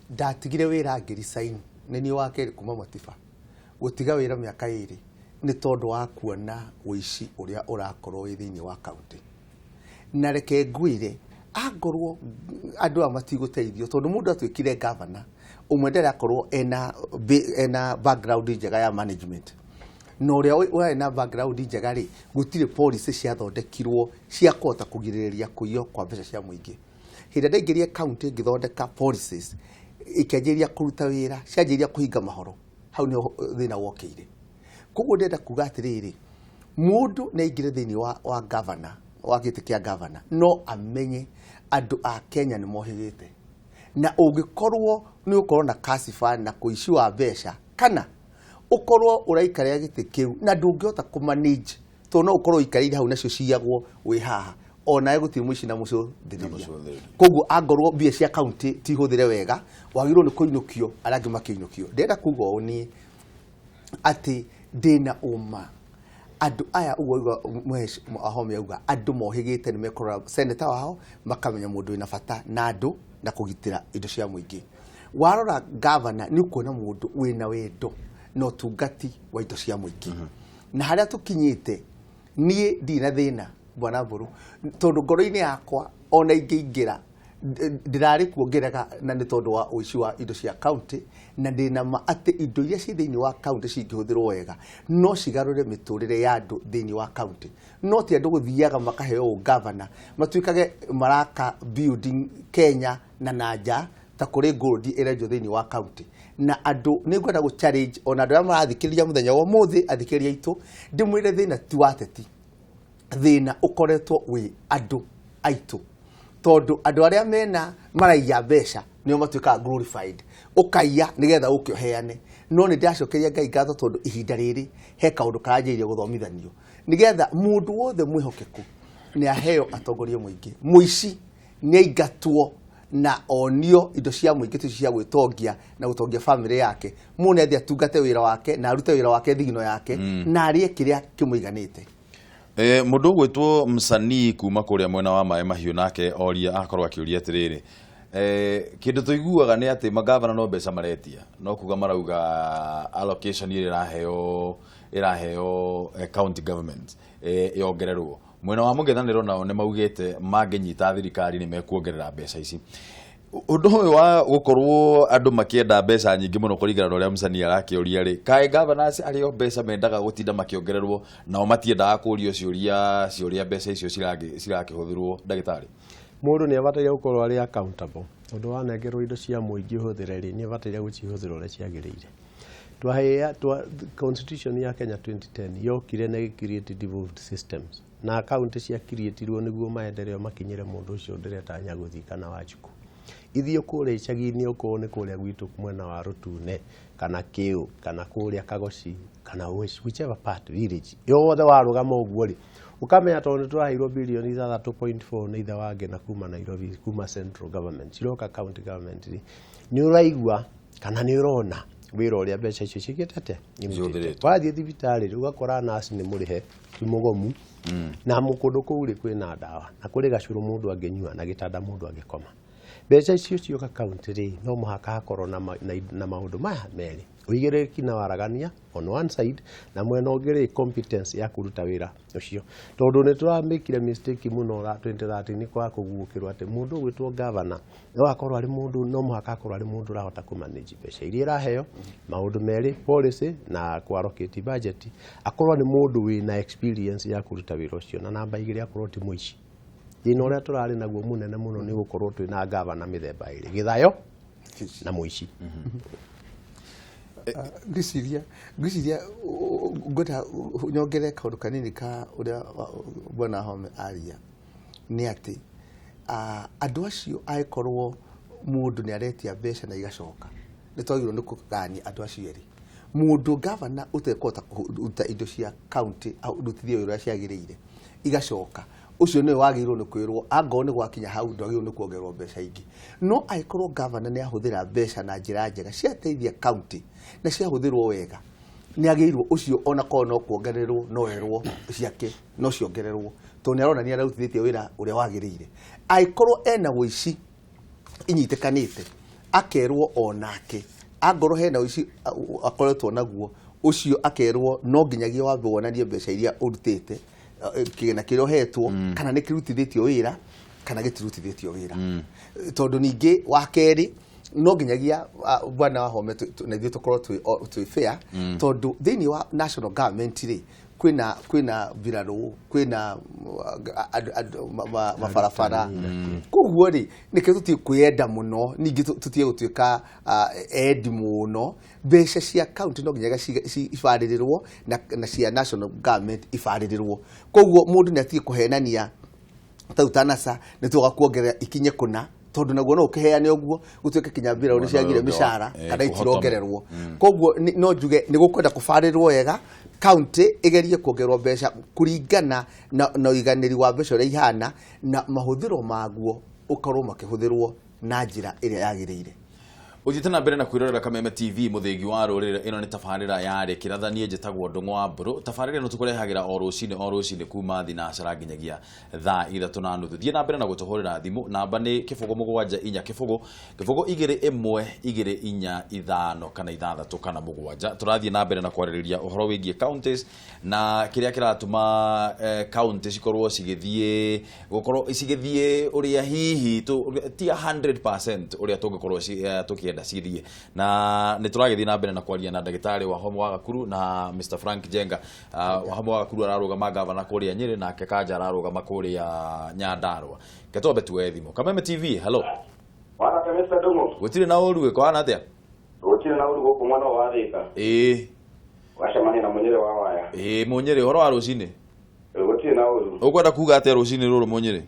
Ndatigire wira ngiri sign ni wa keri kuma Matiba gutiga wira miaka 2 ni tondu wa kuona wici uria urakorwo thini wa county. Na reke ngwire angorwo andu amatigoteithio tondu mundu atwikire governor umwe ndera akorwo ena background njega ya management. No ria we na background njega ri gutire policy cia thondekirwo cia kota kugiriria kuiyo kwa mbeca cia muingi. Hinda ndaingirie county ngithondeka policies ikianjiria kuruta wira cianjiria kuhinga mahoro hau ni thina wokire. Koguo ndenda kuga atiriri mundu na ingire thini wa governor wa giti kia governor no amenye andu a Kenya ni mohigite na ungikorwo ni ukorwo na kasifa na kuici wa mbeca kana ukorwo uraikaria giti kiu na ndungihota ku manage to no ukorwo ikarire hau nacio ciagwo wi haha ona guti muici na mucio thiriria. Koguo angorwo mbia cia county ti huthire wega wagirwo ni kuinukio arangi makiinukio. Ndenda kuga oni ati dina uma andu aya ugo Wahome auga andu mohigite ni mekora senator wao makamenya mundu ina bata na andu na kugitira indo cia muingi. Warora governor ni kuona mundu wina wendo no tungati wa indo cia muingi. Na haria tukinyite nie ndina thina bwana Boru tondu ngoro-ini yakwa ona ingiingira ndirari kuongerega na ni tondu wa uici wa indo cia county na ndina ma ati indo iria ci thini wa county cingihũthĩrwo wega no cigarũre miturire ya andu thini wa county no ti andu guthiaga makaheo governor matuikage maraka building Kenya na nanja ta kuri gold irenjo thini wa county na andu ni ngwenda gu challenge ona andu marathikiriria muthenya wa muthi athikiriria itu ndimwire thina ti wateti thina ukoretwo wi andu aitu tondu andu aria mena maraiya mbeca nio matuika glorified ukaiya nigetha ukioheane no ni ndacokeria Ngai ngatho tondu ihinda riri he kaundu karanjirie guthomithanio nigetha mundu wothe mwihokeku ni aheo atongoria muingi muici ni aingatwo na onio indo cia muingi tu cia gwitongia na gutongia family yake mune athia tungate wira wake na arute wira wake thigino yake na arie kiria kimuiganite. Mundu gwitwo msanii kuma kuria mwena wa Mae Mahiu nake oria akorwo akiuria atiriri kindu tuiguaga ni ati magavana no mbeca maretia no kuga marauga allocation iraheo county government yongererwo mwena wa mungethaniro nao ni maugite mangenyita thirikari ni mekuongerera mbeca ici. Undu uyu wa gukorwo andu makienda mbeca nyingi muno kuringana na uria msanii arakiuria ri kai governors ario mbeca mendaga gutinda makiongererwo nao matiendaga kurio ciuria mbeca icio cirakihuthirwo ndagitari. Mundu ni abataire gukorwo ari accountable undu wa nengerwo indo cia muingi uhuthire ri ni abataire gucihuthira uria ciagiriire. Constitution ya Kenya 2010 yokire na create devolved systems na account cia creatirwo niguo maendeleo makinyire mundu ucio ndiretanya guthikana wajuku ithio kule icagi-ini uko ni kule gwitu mwena wa Rutune kana Kiu kana kule Kagoci kana whichever part village yothe warugama uguo ri ukamenya tondu twaheirwo bilioni 3.4 ni itha wange na kuma Nairobi kuma central government ciroka county government ni uraigua kana ni urona wira uria mbeca icio cigitete wathie thibitari ugakora nurse ni murihe kimugomu na mukundu kuu ri kwina ndawa na kuri gacuru mundu angenyua na gitanda mundu angekoma Mbeca icio cioka county ri no muhaka hakorwo na maundu maya meri uigiriki na waragania on one side na mwena ugiri competence ya kuruta wira ucio tondu ni turamikire mistake muno 2013 ni kwa kugukirwa ati mundu gwitwo governor no akorwo ari mundu no muhaka akorwo ari mundu rahota ku manage mbeca iria raheo maundu meri policy na ku allocate budget akorwo ni mundu wina experience ya kuruta wira ucio na namba igiri akorwo ti muici ino uria turari naguo munene muno ni gukorwo twina governor mithemba iri githayo na muici Ngwiciria ngwenda nyongere kaundu kanini ka uria bwana Home aria ni ati andu acio aikorwo mundu ni aretia mbeca na igacoka ni twagirwo ni kugania andu acio eri mundu governor utekota kuruta indo cia county urutithie wira ciagirire igacoka ucio ni wagirwo ni kwirwo ango ni gwakinya hau ndagirwo ni kuongerwo mbeca ingi no aikorwo governor ni ahuthira mbeca na njira njega ciateithia county na ciahuthirwo wega ni agirwo ucio ona ko no kuongererwo no erwo ciake no ciongererwo to ni arona ni arutithie wira uria wagirire aikorwo ena wici inyitekanite akerwo onake angoro hena wici akoretwo naguo ucio akerwo no nginyagia wambe wonanie mbeca iria urutite kigena kirio hetwo kana ni kirutithitio wira kana gitirutithitio wira tondu ningi wa keri no nginyagia bwana wa Home na ithuĩ tukorwo twi fair tondu thini wa national government ri kwina biraro kwina mabarabara koguo ri nike tutie kwenda muno ningi tutie gutuika edi muno mbeca cia county no nginyaga ibaririrwo na cia national government ibaririrwo koguo mundu ni atie kuhenania tautanasa ni tugakuongerera ikinye kuna tondu naguo no ukiheane uguo gutuike kinyambira uri ciagire mishara kana itirongererwo koguo no njuge ni gukwenda kubarirwo wega county igerie kuongerwo mbeca kuringana na iganiri wa mbeca uri ihana na mahuthiro maguo ukorwo makihuthirwo na njira iria yagirire Ujitana mbere na kwirorera Kameme TV muthengi wa rurire ino ni tafarira ya Rikiratha nie njitagwo Ndungu wa Mburu tafarira no tukurehagira o rucine kuma thinacara nginyagia thaa 3:30 thie na mbere na gutuhurira thimu namba ni kifugo mugwanja inya kifugo 2-1-2-4-5 kana 6 kana mugwanja turathie na mbere na kwaririria uhoro wigie counties na kiria kiratuma counties ikorwo cigithie gukorwo cigithie uria hihi ti 100% uria tungikorwo tukienda cithie na ni turagithie na mbere na kwaria na ndagitari wa Home wa Gakuru na Mr Frank Jenga wa Home wa Gakuru ararugama Ngavana kuria Nyeri na Kekanja ararugama kuria Nyandarua ketobe tuwethimo Kameme TV hello wana Mr Ndungu gutire na uruwe kwa na atia gutire na uruwe ko mwana wa Thika wacemania na munyere wa waya munyere horo wa rucine gutire na uru ukwenda kuga atia rucine ruru munyere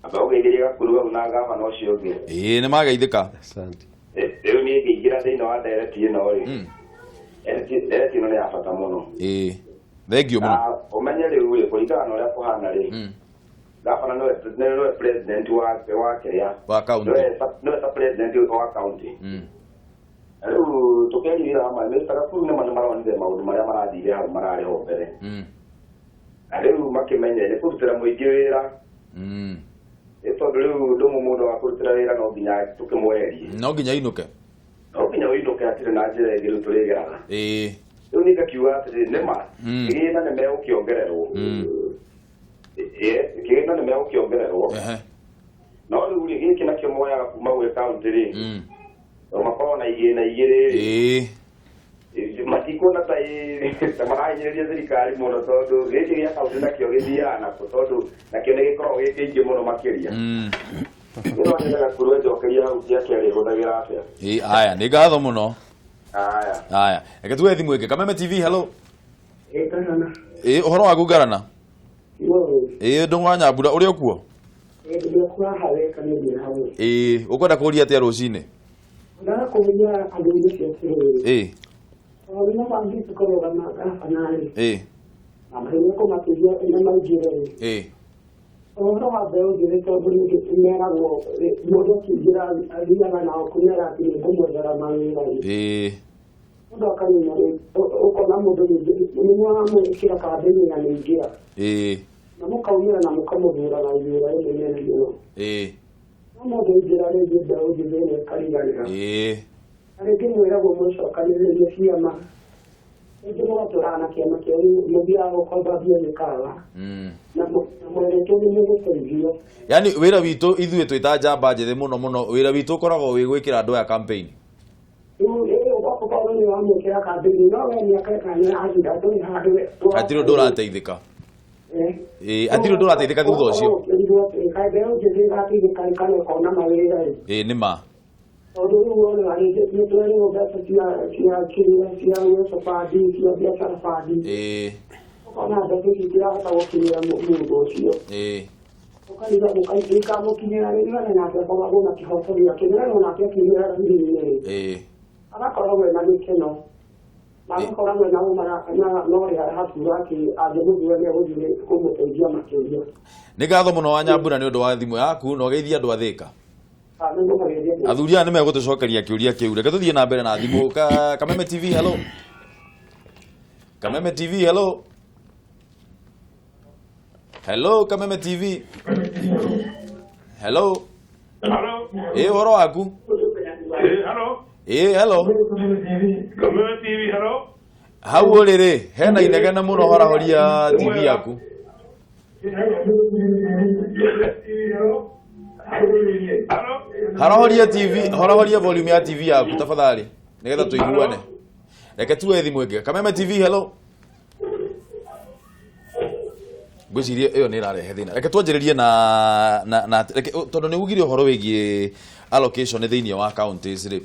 abaugeirie Gakuru na Ngavana ucio ngi ni magaithika asante rĩu niĩ ngĩingĩra thĩinĩ wa ndereti ĩno rĩ ndereti ĩno nĩ ya bata mũno thengio mũno na ũmenye rĩu rĩ kũringana na ũrĩa kũhana rĩ Ngavana nĩwe president wa kĩrĩa wa county nĩwe president wa county rĩu tũkĩaria hamwe Mr Gakuru nĩ maronire maũndũ marĩa marathire hau mararĩ ho mbere na rĩu makĩmenya nĩ kũrutĩra mũingĩ wĩra tondu riu ndumu mundu wa kurutira wira no nginya tukimweherie no nginya inuke atire na njira ĩngĩ rĩu tũrĩgeraga rĩu nĩ ngakiuga atĩrĩ nĩma kĩgĩna nĩ megũkĩongererwo kĩgĩna nĩ megũkĩongererwo no rĩu gĩkĩ nakĩo moyaga kuma gwĩ kaunti rĩ makorwo na igĩna igĩrĩ matikuona ta marahinyĩrĩria thirikari mũno tondũ gĩkĩ gĩa kaunti nakĩo gĩthiaga nako tondũ nakĩo nĩ gĩkoragwo gĩ kĩingĩ mũno makĩria ĩno nĩ Gakuru njokeria hau ciake arĩhũthagĩra atĩa aya nĩ ngatho mũno aya reke tuwe thimũ ĩngĩ Kameme TV hello ũhoro waku Ngarana Ndungu wa Nyambura ũrĩ o kuo ũkwenda kũria atĩa rũcinĩ Ona bangi tukoroga na kafanari. Ambaye ko matuja ina maigire. Ona wabeo dire to buri mera go modo kijira adia na okunera ati ko modera manga. Ndo kani na uko na modo ni mwa kira ka beni na ningira. Na mukaumira na mukamudura na yura ile nene yo. Amo ngira rege dawo githene karigarira. Arege mwera go mucoka ni ciama. Ndio turana kiama kio mubia go kwamba bia nikala. Na mwere to ni guteithio. Yani wira witu ithuĩ twita njamba njĩthĩ mũno wira witu ũkoragwo wĩ gwĩkĩra andũ aya campaign. Hatirĩ ũndũ ũrateithĩka. Hatirĩ ũndũ ũrateithĩka thutha ũcio. Nĩ ma. Nĩ ngatho mũno wa Nyambura nĩ ũndũ wa thimũ yaku na ũgeithia andũ a Thĩka. Athuri aya nĩ megũtũcokeria kĩũria kĩu. Reke tũthiĩ na mbere na thimũ. Kameme TV, hello. Kameme TV, hello. Hello, Kameme TV. Hello. Hello. Ũhoro waku? Hello. Hello. Kameme TV, hello. Hau ũrĩ hena inegene mũno horahoria TV yaku. Horahoria volume ya TV yaku tafadhali nigetha tuiguane. Reke tuwe thimũ ĩngĩ. Kameme TV, hello. Gwĩcirie ĩyo nĩ ĩrarehe thĩna. Reke twanjĩrĩrie na tondũ nĩ ugire ũhoro wĩgiĩ allocation thĩinĩ wa counties rĩ.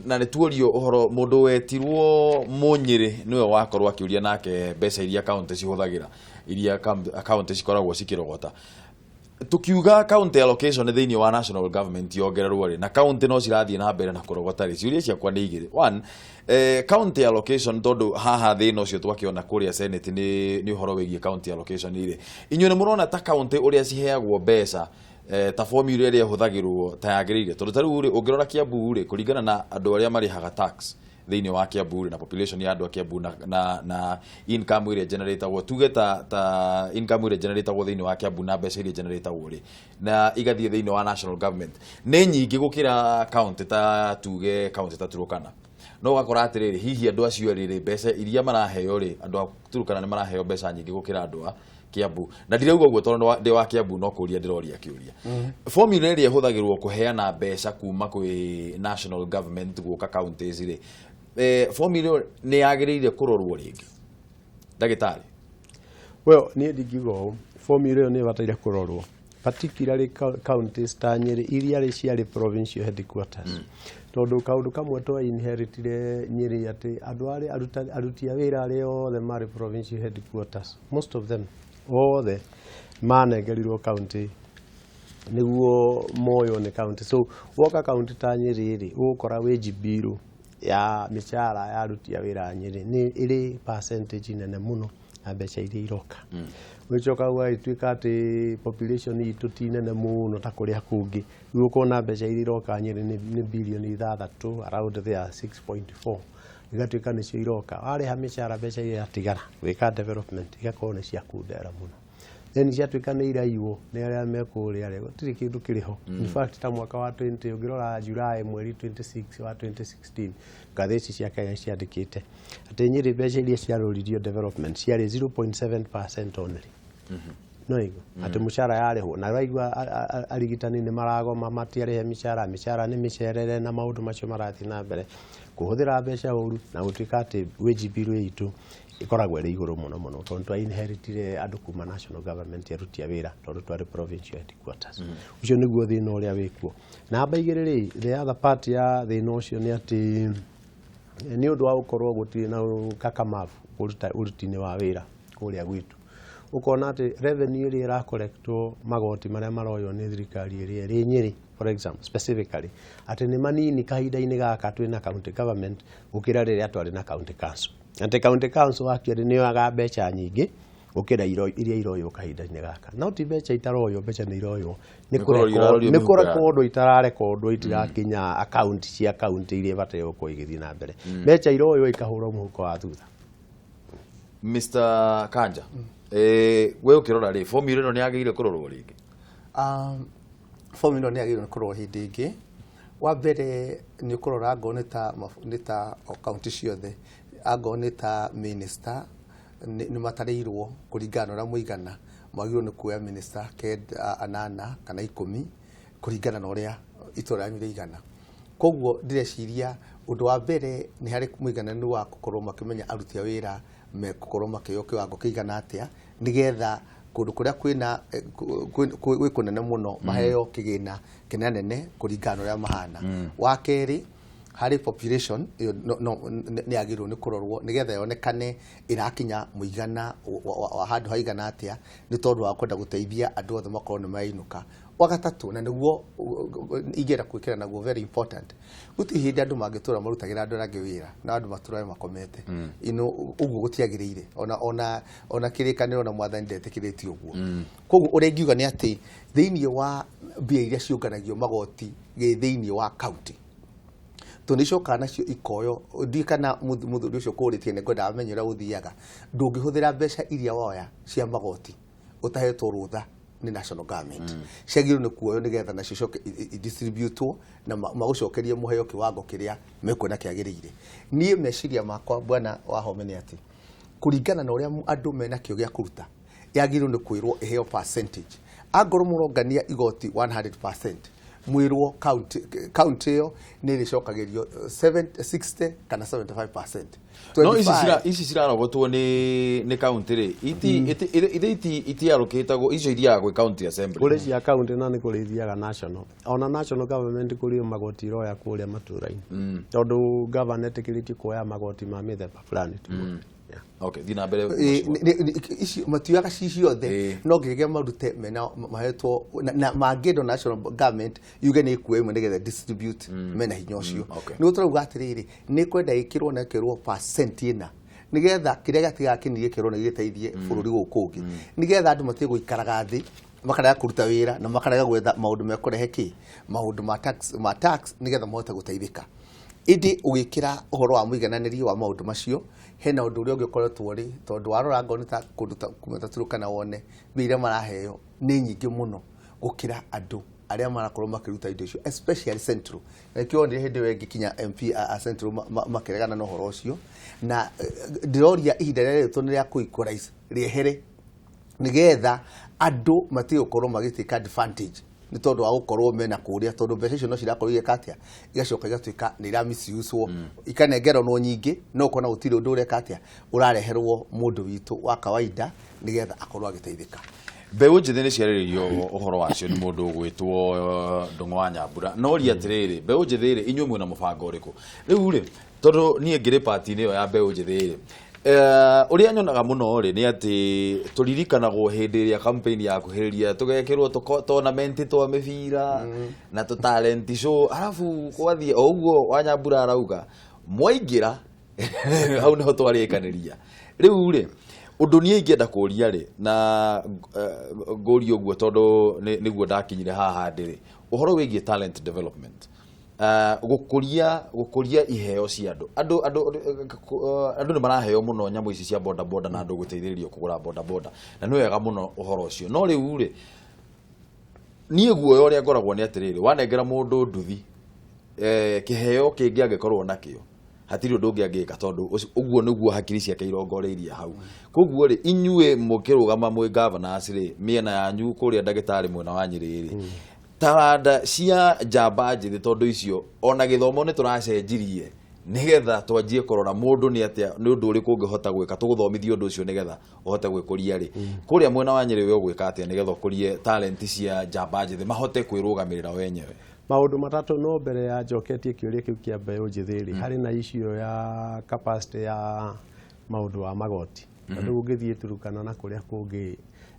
Na nĩ tuorio ũhoro mũndũ wetirwo Mũnyĩrĩ nĩwe wakorwo akĩũria nake mbeca iria county cihũthagĩra iria county cikoragwo cikĩrogota. Tukiuga county allocation thĩinĩ wa national government yongererwo rĩ na county no cirathiĩ na mbere na kũrogota rĩ. Ciũria ciakwa nĩ igĩrĩ. One, county allocation tondũ haha thĩna ũcio twakĩona kũrĩa Senate nĩ ũhoro wĩgiĩ county allocation rĩ. Inyuĩ nĩ mũrona ta county ũrĩa ciheagwo mbeca ta formula ĩrĩa hũthagĩrwo ta yagĩrĩire tondũ ta rĩu ũngĩrora Kiambu rĩ kũringana na andũ arĩa marĩhaga tax thĩinĩ wa Kiambu na population ya andũ a Kiambu na income ĩrĩa generatagwo tuge ta income ĩrĩa generatagwo thĩinĩ wa Kiambu na mbeca ĩrĩa generatagwo rĩ na igathiĩ thĩinĩ wa national government nĩ nyingĩ gũkĩra county ta tuge county ta Turkana. No gakora atĩrĩrĩ hihi andũ acio rĩrĩ mbeca iria maraheo rĩ andũ a Turkana nĩ maraheo mbeca nyingĩ gũkĩra andũ a Kiambu. Na ndirauga ũguo tondũ ndĩ wa Kiambu no kũria ndĩroria kĩũria. Formula ĩrĩa ĩhũthagĩrwo kũheana mbeca kuma kwĩ national government gũka counties rĩ. Formula nĩ yagĩrĩire kũrorwo rĩngĩ. Ndagĩtarĩ. Well, niĩ ndingiuga ũũ. Formula ĩyo nĩ ĩbataire kũrorwo. Particularly counties ta Nyeri iria ciarĩ provincial headquarters. Tondũ kaũndũ kamwe twa inheritire Nyeri atĩ andũ arĩa aruti a wĩra arĩa othe marĩ provincial headquarters, most of them othe manengerirwo county nĩguo moyo nĩ county. So woka county ta Nyeri rĩ ũgũkora wage bill ya mĩcara ya aruti a wĩra a Nyeri nĩ ĩrĩ percentage nene mũno na mbeca iria iroka. Gũcoka gũgatuĩka atĩ population itũ ti nene mũno ta kũrĩa kũngĩ. Rĩu ũkona mbeca iria iroka Nyeri nĩ birioni 6 around there 6.4. Igatuĩka nĩcio iroka. Warĩha mĩcara mbeca iria yatigara gwĩka development igakorwo nĩ cia kundera mũno. Then ciatuĩka nĩ iraiywo nĩ arĩa mekũrĩa rĩ gũtirĩ kĩndũ kĩrĩho. In fact ta mwaka wa 20 ũngĩrora July mweri 26 wa 2016 ngathĩti cia Kenya ciandĩkĩte atĩ Nyeri mbeca iria ciarũririo development ciarĩ 0.7% only. No ego atĩ mũcara yarĩhwo na raigua arigitani nĩ maragoma matiarĩhe mĩcara nĩ mĩcerere na maũndũ macio marathiĩ na mbere kũhũthĩra mbeca ũru na gũtuĩka atĩ wage bill itũ ikoragwo ĩrĩ igũrũ mũno tondũ twa inheritire andũ kuma national government aruti a wĩra tondũ twarĩ provincial headquarters. Ũcio nĩguo thĩna ũrĩa wĩkuo. Namba igĩrĩ rĩ the other part ya thĩna ũcio nĩ atĩ nĩ ũndũ wa gũkorwo gũtirĩ na kakamavu ũruti-inĩ wa wĩra kũrĩa gwitũ. Ukona atĩ revenue ĩrĩa ĩrakorektwo magoti marĩa maroywo nĩ thirikari ĩrĩa ĩrĩ Nyeri for example specifically atĩ nĩ manini kahinda-inĩ gaka twĩna county government gũkĩra rĩrĩa twarĩ na county council. Atĩ county council wakĩrĩ nĩyoaga mbeca nyingĩ gũkĩra iria iroywo kahinda-inĩ gaka. No ti mbeca itaroywo, mbeca nĩ iroywo nĩ kũrekondwo itararekondwo itirakinya account cia county iria ibataire gũkorwo igĩthiĩ na mbere. Mbeca iroywo ikahũrwo mũhuko wa thutha. Mr. Kanja, we ukirora ri formula ino ni yagĩrĩire kũrorwo rĩngĩ. formula nĩ agĩrĩirwo nĩ kũrorwo hĩndĩ ĩngĩ. Wa mbere nĩ kũrora angorwo nĩ ta kaunti ciothe, angorwo nĩ ta minister nĩ matarĩirwo kũringana na mũigana, magĩrĩirwo nĩ kuoya minister 8 kana 10 kũringana na ũrĩa itũra rĩanyu rĩigana. Koguo ndĩreciria ũndũ wa mbere nĩ harĩ mũigananu wa gũkorwo makĩmenya aruti a wĩra megũkorwo makĩoywo kĩwango kĩigana atĩa, nĩgetha kũndũ kũrĩa gwĩ kũnene mũno maheo kĩgĩna kĩnene kũringana na ũrĩa mahana. Wa kerĩ, harĩ population nĩ agĩrĩirwo nĩ kũrorwo nĩgetha yonekane ĩrakinya mũigana wa handũ haigana atĩa, nĩ tondũ wa kwenda gũteithia andũ othe makorwo nĩ mainũka. Wa gatatũ, na nĩguo ingĩenda gwĩkĩra naguo very important, gũtirĩ hĩndĩ andũ mangĩtũra marutagĩra andũ angĩ wĩra na andũ matũrae makomete. Ũguo gũtiagĩrĩire, ona kĩrĩkanĩro na mwathani ndetĩkĩrĩtie ũguo. Koguo ũrĩa ingiuga nĩ atĩ thĩinĩ wa mbia iria ciũnganagio magoti thĩinĩ wa kaunti, tũnĩcokaga nacio ikoyo, ndiĩ kana mũthuri ũcio kũrĩtie nĩ ngwenda amenye ũrĩa gũthiaga, ndũngĩhũthĩra mbeca iria woya cia magoti ũtahetwo rũtha nĩ national government. Ciagĩrĩirwo nĩ kuoyo nĩgetha nacio coke distributwo na magũcokerie mũheo kĩwango kĩrĩa mekuona kĩagĩrĩire. Niĩ meciria makwa Bwana Wahome nĩ atĩ kũringana na ũrĩa andũ mena kĩo gĩa kũruta, yagĩrĩirwo nĩ kwĩrwo ĩheo percentage. Angorwo mũrongania igoti 100%, mwĩrwo county ĩyo nĩ ĩrĩcokagĩrio 60 kana 75%. No ici cirarogotwo nĩ county rĩ, itiarũkĩtagwo icio ithiaga gwĩ county assembly. Kũrĩ cia county na nĩ kũrĩ ithiaga national. Ona national government kũrĩ magoti iroya kũrĩa matũra-inĩ, tondũ governor etĩkĩrĩtio kuoya magoti ma mĩthemba fulani tu. Okay, thina mbere ici matuaga ciothe no ngĩgĩa marute mena mahetwo na mangĩendo national government yuge nĩ kuoya imwe nĩgetha distribute mena hinya ũcio. Nĩ ũtũrauga atĩrĩrĩ, nĩ kwenda ĩkĩrwo na ĩkĩrwo percent ĩna nĩgetha kĩrĩa gatigakinyie kĩrwo na gĩteithie bũrũri gũkũ ũngĩ, nĩgetha andũ matige gũikaraga thĩ makarega kũruta wĩra na makarega gwetha maũndũ mekũrehe maũndũ ma tax nĩgetha mahote gũteithĩka. Ĩndĩ ũgĩkĩra ũhoro wa mũigananĩrio wa maũndũ macio, hena ũndũ ũrĩa ũngĩkoretwo rĩ, tondũ warora ngona ta kũndũ ta Turkana wone mbia iria maraheo nĩ nyingĩ mũno gũkĩra andũ arĩa marakorwo makĩruta indo icio, especially central. Na kĩonire hĩndĩ ĩyo ĩngĩkinya MP a central makĩregana na ũhoro ũcio, na ndĩroria ihinda rĩrĩa rĩtũ nĩ rĩa kũ-equalize rĩehere nĩgetha andũ matige gũkorwo magĩtĩka advantage nĩ tondũ wa gũkorwo mena kũrĩa, tondũ mbeca icio no cirakorwo igĩka atĩa, igacoka igatuĩka nĩ ira misuse ikanengeranwo nyingĩ, no ũkona gũtirĩ ũndũ ũreka atĩa ũrareherwo mũndũ witũ wa kawaida nĩgetha akorwo agĩteithĩka. Mbeũ njĩthĩ nĩ ciarĩrĩirio ũhoro wacio nĩ mũndũ ũgwĩtwo Ndung'u wa Nyambura. No ria atĩrĩrĩ, mbeũ njĩthĩ rĩ, inyuĩ mwĩna mũbango ũrĩkũ? Rĩu rĩ, tondũ niĩ ngĩrĩ party-inĩ ĩyo ya mbeũ njĩthĩ rĩ, ũrĩa nyonaga mũno rĩ nĩ atĩ tũririkanagwo hĩndĩ ĩrĩa campaign ya kuhĩrĩria tũgekĩrwo tournament twa mĩbira na talent show, arabu kwathiĩ o ũguo wa Nyambura arauga mwaingĩra hau nĩho twarĩkanĩria. Rĩu rĩ, ũndũ niĩ ingĩenda kũria rĩ na ngũria ũguo tondũ nĩguo ndakinyire haha ndĩrĩ, ũhoro wĩgiĩ talent development, gũkũria iheo cia andũ nĩ maraheo mũno nyamũ ici cia boda boda na andũ gũteithĩrĩrio kũgũra boda boda, na nĩ wega mũno ũhoro ũcio. No rĩu rĩ, niĩ guoya ũrĩa ngoragwo nĩ atĩrĩrĩ, wanengera mũndũ nduthi kĩheo kĩngĩ angĩkorwo nakĩo hatirĩ ũndũ ũngĩ angĩka, tondũ ũguo nĩguo hakiri ciake irongoreirie hau. Koguo rĩ, inyuĩ mũkĩrũgama mwĩ governors rĩ, mĩena yanyu kũrĩa ndagĩtarĩ mwena wa Nyĩrĩ rĩ, taranda cia njamba njĩthĩ, tondũ icio ona gĩthomo nĩ tũracenjirie nĩgetha twanjie kũrora mũndũ nĩ atĩa, nĩ ũndũ ũrĩkũ ũngĩhota gwĩka, tũgũthomithia ũndũ ũcio nĩgetha ũhote gwĩkũria rĩ. Kũrĩa mwena wa Nyĩrĩ we ũgwĩka atĩa nĩgetha ũkũrie talent cia njamba njĩthĩ mahote kwĩrũgamĩrĩra wenyewe? Maũndũ matatũ no mbere ya njoketie kĩũria kĩu kĩa mbeũ njĩthĩ rĩ, harĩ na icio ya capacity ya maũndũ wa magoti. Tondũ ũngĩthiĩ Turkana na kũrĩa kũngĩ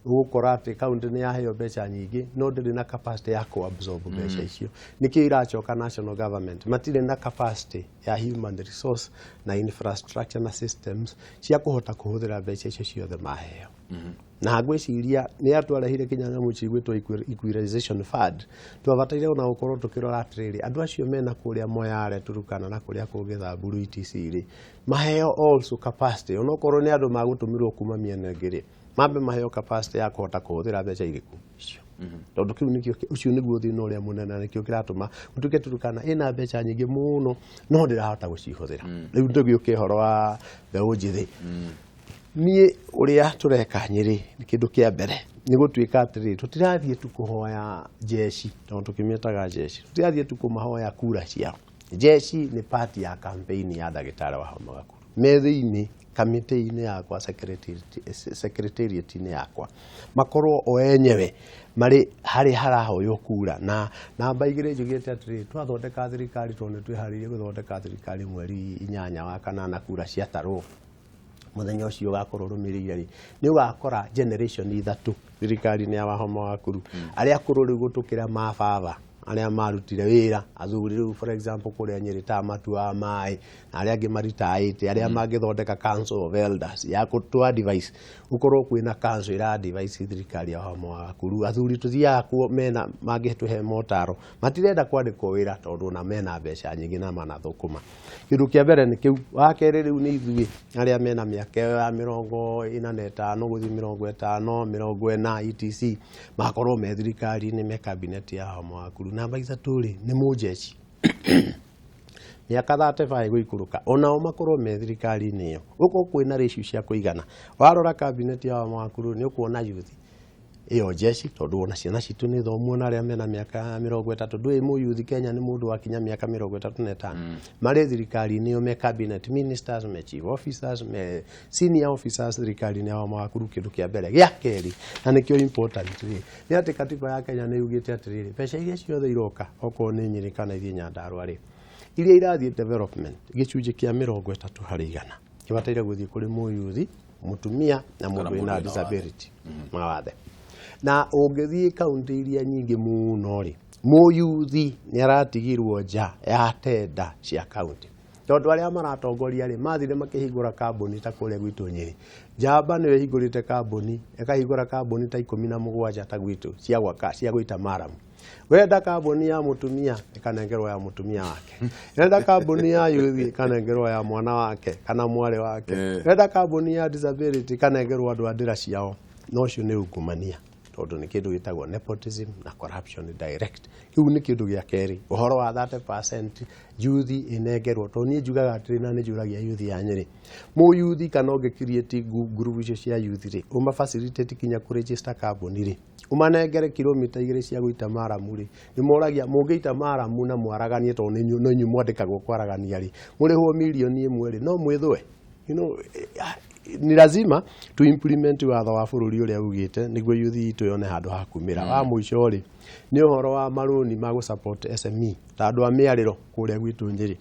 ũgũkora atĩ kaunti nĩ yaheo mbeca nyingĩ no ndĩrĩ na capacity ya ku-absorb mbeca icio. Nĩkĩo iracoka national government matirĩ na capacity ya human resource na infrastructure na systems cia kũhota kũhũthĩra mbeca icio ciothe maheo. Na ngwĩciria nĩ atwarehire kinyang'amu cigwĩtwo equalization fund, twabataire ona gũkorwo tũkĩrora atĩrĩrĩ, andũ acio mena kũrĩa Moyale, Turkana na kũrĩa kũngĩ Thamburu etc rĩ, maheo also capacity, onokorwo nĩ andũ magũtũmirwo kuma mĩena ĩngĩ rĩ, mambe maheo capacity ya kuhota kuhuthira mbeca iriku icio tondu kiu nikio ucio niguo thina uria munene nikio kiratuma mutuke Turukana ina mbeca nyingi muno no ndirahota gucihuthira riu ndio kihoro wa mbeu njithi nie uria tureka Nyeri ni kindu kia mbere ni gutuika atiri tutirathie tu kuhoya jeshi tondu tukimietaga jeshi tutirathie tu kumahoya kura ciao jeshi ni party ya campaign ya Ndagĩtarĩ Wahoma Gakuru methiini kamiti-ini yakwa secretariat-ini yakwa makorwo o enyewe mari hari harahoyo kura na namba igire njugite atiri twathondeka thirikari tondu twiharirie guthondeka thirikari mweri 8 wa kanana kura cia tarwo muthenya ucio ugakorwo rumirire ni ugakora generation ithatu thirikari-ini ya Wahoma Gakuru aria akuru riu gutukira mababa aria marutire wira athuri riu for example kuria Nyeri ta matua mai aria angi maritaite aria mangithondeka council of elders ya kutua device ukorwo kwina council ira device thirikari ya Wahoma Gakuru athuri tuthia kuo mena mangituhe motaro matirenda kwandikwo wira tondu na mena mbeca nyingi na manathukuma kindu kia mbere ni kiu wakere riu ni ithui aria mena miaka ya 45 guthi 50 40 etc makorwo me thirikari ni me cabinet ya Wahoma Gakuru namba ithatu ri ni mujeshi miaka 35 guikuruka onao makorwo me thirikari-ini iyo guko kwina ratio cia kuigana warora cabinet ya Wahoma Gakuru ni ukuona youth iyo jeshi tondu ona ciana citu ni thomu na aria mena miaka 30 ndui mu youth Kenya ni mundu wakinya miaka 35 mari thirikari-ini iyo me cabinet ministers me chief officers me senior officers thirikari-ini ya Wahoma Gakuru kindu kia mbere gia keri na nikio important ni ati katiba ya Kenya ni yugite atiriri mbeca iria ciothe iroka oko ni Nyeri kana ithie Nyandarua ri iria irathie development gicunji kia 30 harĩ 100 kibataire guthie kuri mu youth mutumia na mundu ina disability mawathe na ungithie kaunti iria nyingi muno ri mu youth ni aratigirwo nja ya tenda cia kaunti tondu aria maratongoria ri mathire makihingura kambuni ta kuria gwitu Nyeri Jamba niwe hingurite kambuni ekahingura kambuni ta 17 ta gwitu cia gwaka cia gwita maramu wenda kambuni ya mutumia ikanengerwo ya mutumia wake wenda kambuni ya youth ikanengerwo ya mwana wake kana mwale wake wenda kambuni ya disability ikanengerwo andu andira ciao no cio ni ungumania tondu ni kindu gitagwo nepotism na corruption direct kiu ni kindu gia keri uhoro wa 30% youth inengerwo to ni njugaga atiri na ni njuragia youth ya Nyeri mu youth kana unge create group icio cia youth ri uma facilitate kinya ku register kambuni ri umanengere kilomita 2 cia guita maramu ri ni moragia mungeita maramu na mwaraganie to ni nyu mwandikagwo kwaragania ri murihwo milioni 1 ri no mwithwe ni lazima tu implement watho wa bururi uria ugite niguo youth itu yone handu ha kumira wa muico ri ni uhoro wa maruni ma gu support SME ta andu a miariro kuria gwitu Nyeri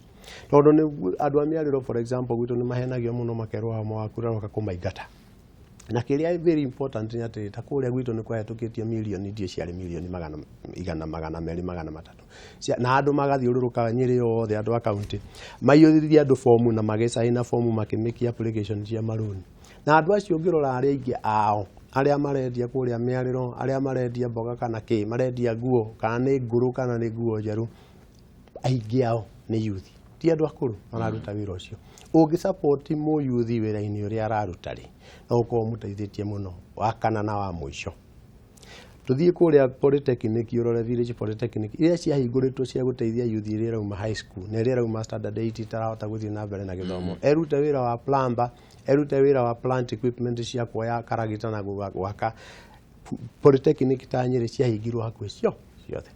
tondu ni andu a miariro for example gwitu ni mahenagio muno makerwa Wahoma Gakuru roka kumaigata na kiria very important ni ati ta kuria gwitu ni kwahetukitie milioni ndie ciari milioni 100 na andu magathiururuka Nyeri yothe andu a county maiyuthithia andu formu na magicaina formu makimiki application cia maruni na andu acio ngirora aria ingi ao aria marendia kuria miariro aria marendia mboga kana ki marendia nguo kana ni nguru kana ni nguo njeru aingi ao ni youth ti andu akuru mararuta wira ucio ungi support mu youth wira-ini uria araruta ri no uko muteithitie muno wa kana na wa muico tuthie kuria polytechnic urore village polytechnic iria ciahingũrĩtwo cia guteithia youth iria rauma high school na iria rauma standard 8 tarahota guthie na mbere na githomo erute wira wa plumber erute wira wa plant equipment cia kuoya karagita na gwaka polytechnic ta Nyeri ciahingirwo hakuhĩ ciothe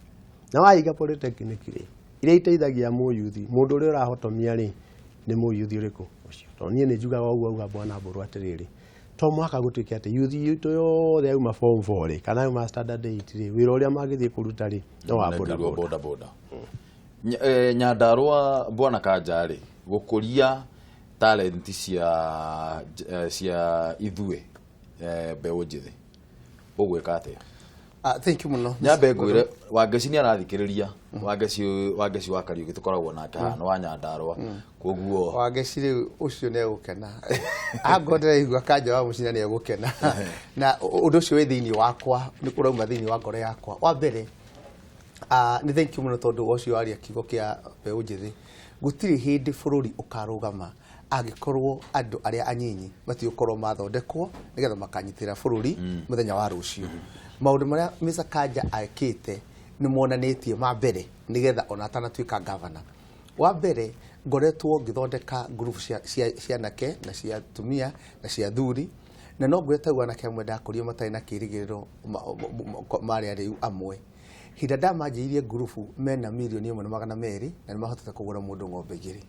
na wahiga polytechnic ri iria iteithagia mu youth mundu uria urahotomia ri ni mu youth uriku ucio to nie ni njugaga uguo bwana Mburu atiriri to mwaka gutuike ati youth itu yothe auma form 4 ri kana auma standard 8 ri wira uria magithie kuruta ri no wa boda Nyandarua bwana Kanja ri gukuria talent cia ithue mbeu njithi ugwika atia thank you muno nyambe ngwire Wangeci ni arathikiriria Wangeci wa Kariuki tukoragwo nake hana wa Nyandarua koguo Wangeci riu ucio ne gukena agondere igwa Kanja wa mucina ne gukena na undu ucio we thiini wakwa ni kurauma thiini wa ngoro yakwa wa mbere ni thank you muno tondu ucio aria kigo kia mbeu njithi gutiri hindi bururi ukarugama agikorwo andu aria anyinyi matiukorwo mathondekwo nigetha makanyitira bururi muthenya wa rucio maundu maria Mr. Kanja akite ni monanitie ma mbere nigetha ona tanatuika governor wa mbere ngoretwo ngithondeka group cia nake na cia tumia na cia thuri na no ngwetagwo anake amwe ndakurio matai na kirigiriro mari ariu amwe hinda ndamanjirie gurubu mena milioni 1.2 na ni mahotete kugura mundu ng'ombe igiri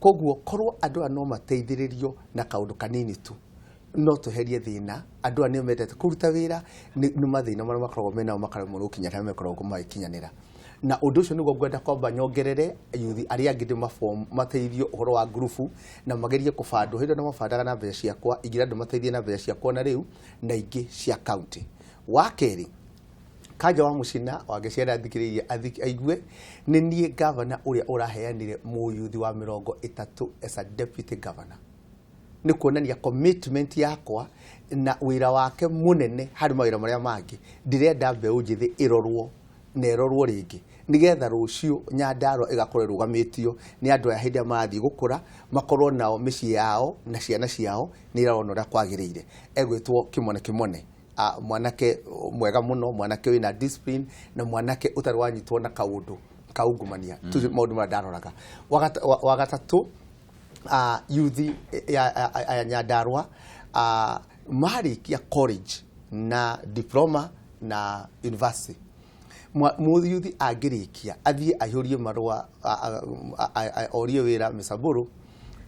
koguo korwo andu ano mateithiririo na kaundu kanini tu no tuherie thina andu ani mendete kuruta wira ni mathina maria makoragwo mena makaremo rukinyana mekoragwo makinyanira na undu ucio niguo ngwenda kwamba nyongerere yuthi aria angĩ ndĩmaform mateithio uhoro wa grupu na magerie kũbandwo hĩndĩ na mabandaga na mbeca ciakwa igira andũ mateithie na mbeca ciakwa na rĩu na ingĩ cia county wa kerĩ Kanja wa Mucina wangĩciara thikĩrĩirie aigue nĩ niĩ governor ũrĩa ũraheanire mũyuthi wa 30 as a deputy governor nĩ kuonania commitment yakwa na wĩra wake munene harĩ mawĩra marĩa mangĩ ndirenda mbeũ njĩthĩ ĩrorwo na ĩrorwo rĩngĩ nigetha rũcio Nyandarua ĩgakorwo ĩrũgamĩtio nĩ andũ aya hĩndĩ marathiĩ gũkũra makorwo nao mĩciĩ yao na ciana ciao nĩ irarona ũrĩa kwagĩrĩire egwĩtwo Kimone mwanake mwega muno mwanake wina discipline na mwanake ũtarĩ wanyitwo na kaundu kaungumania tu maundu marĩa ndaroraga wagatatu yuthi ya Nyandarua marikia college na diploma na university muthiuthi angirikia athie ahiurie marua orie wira Misaburu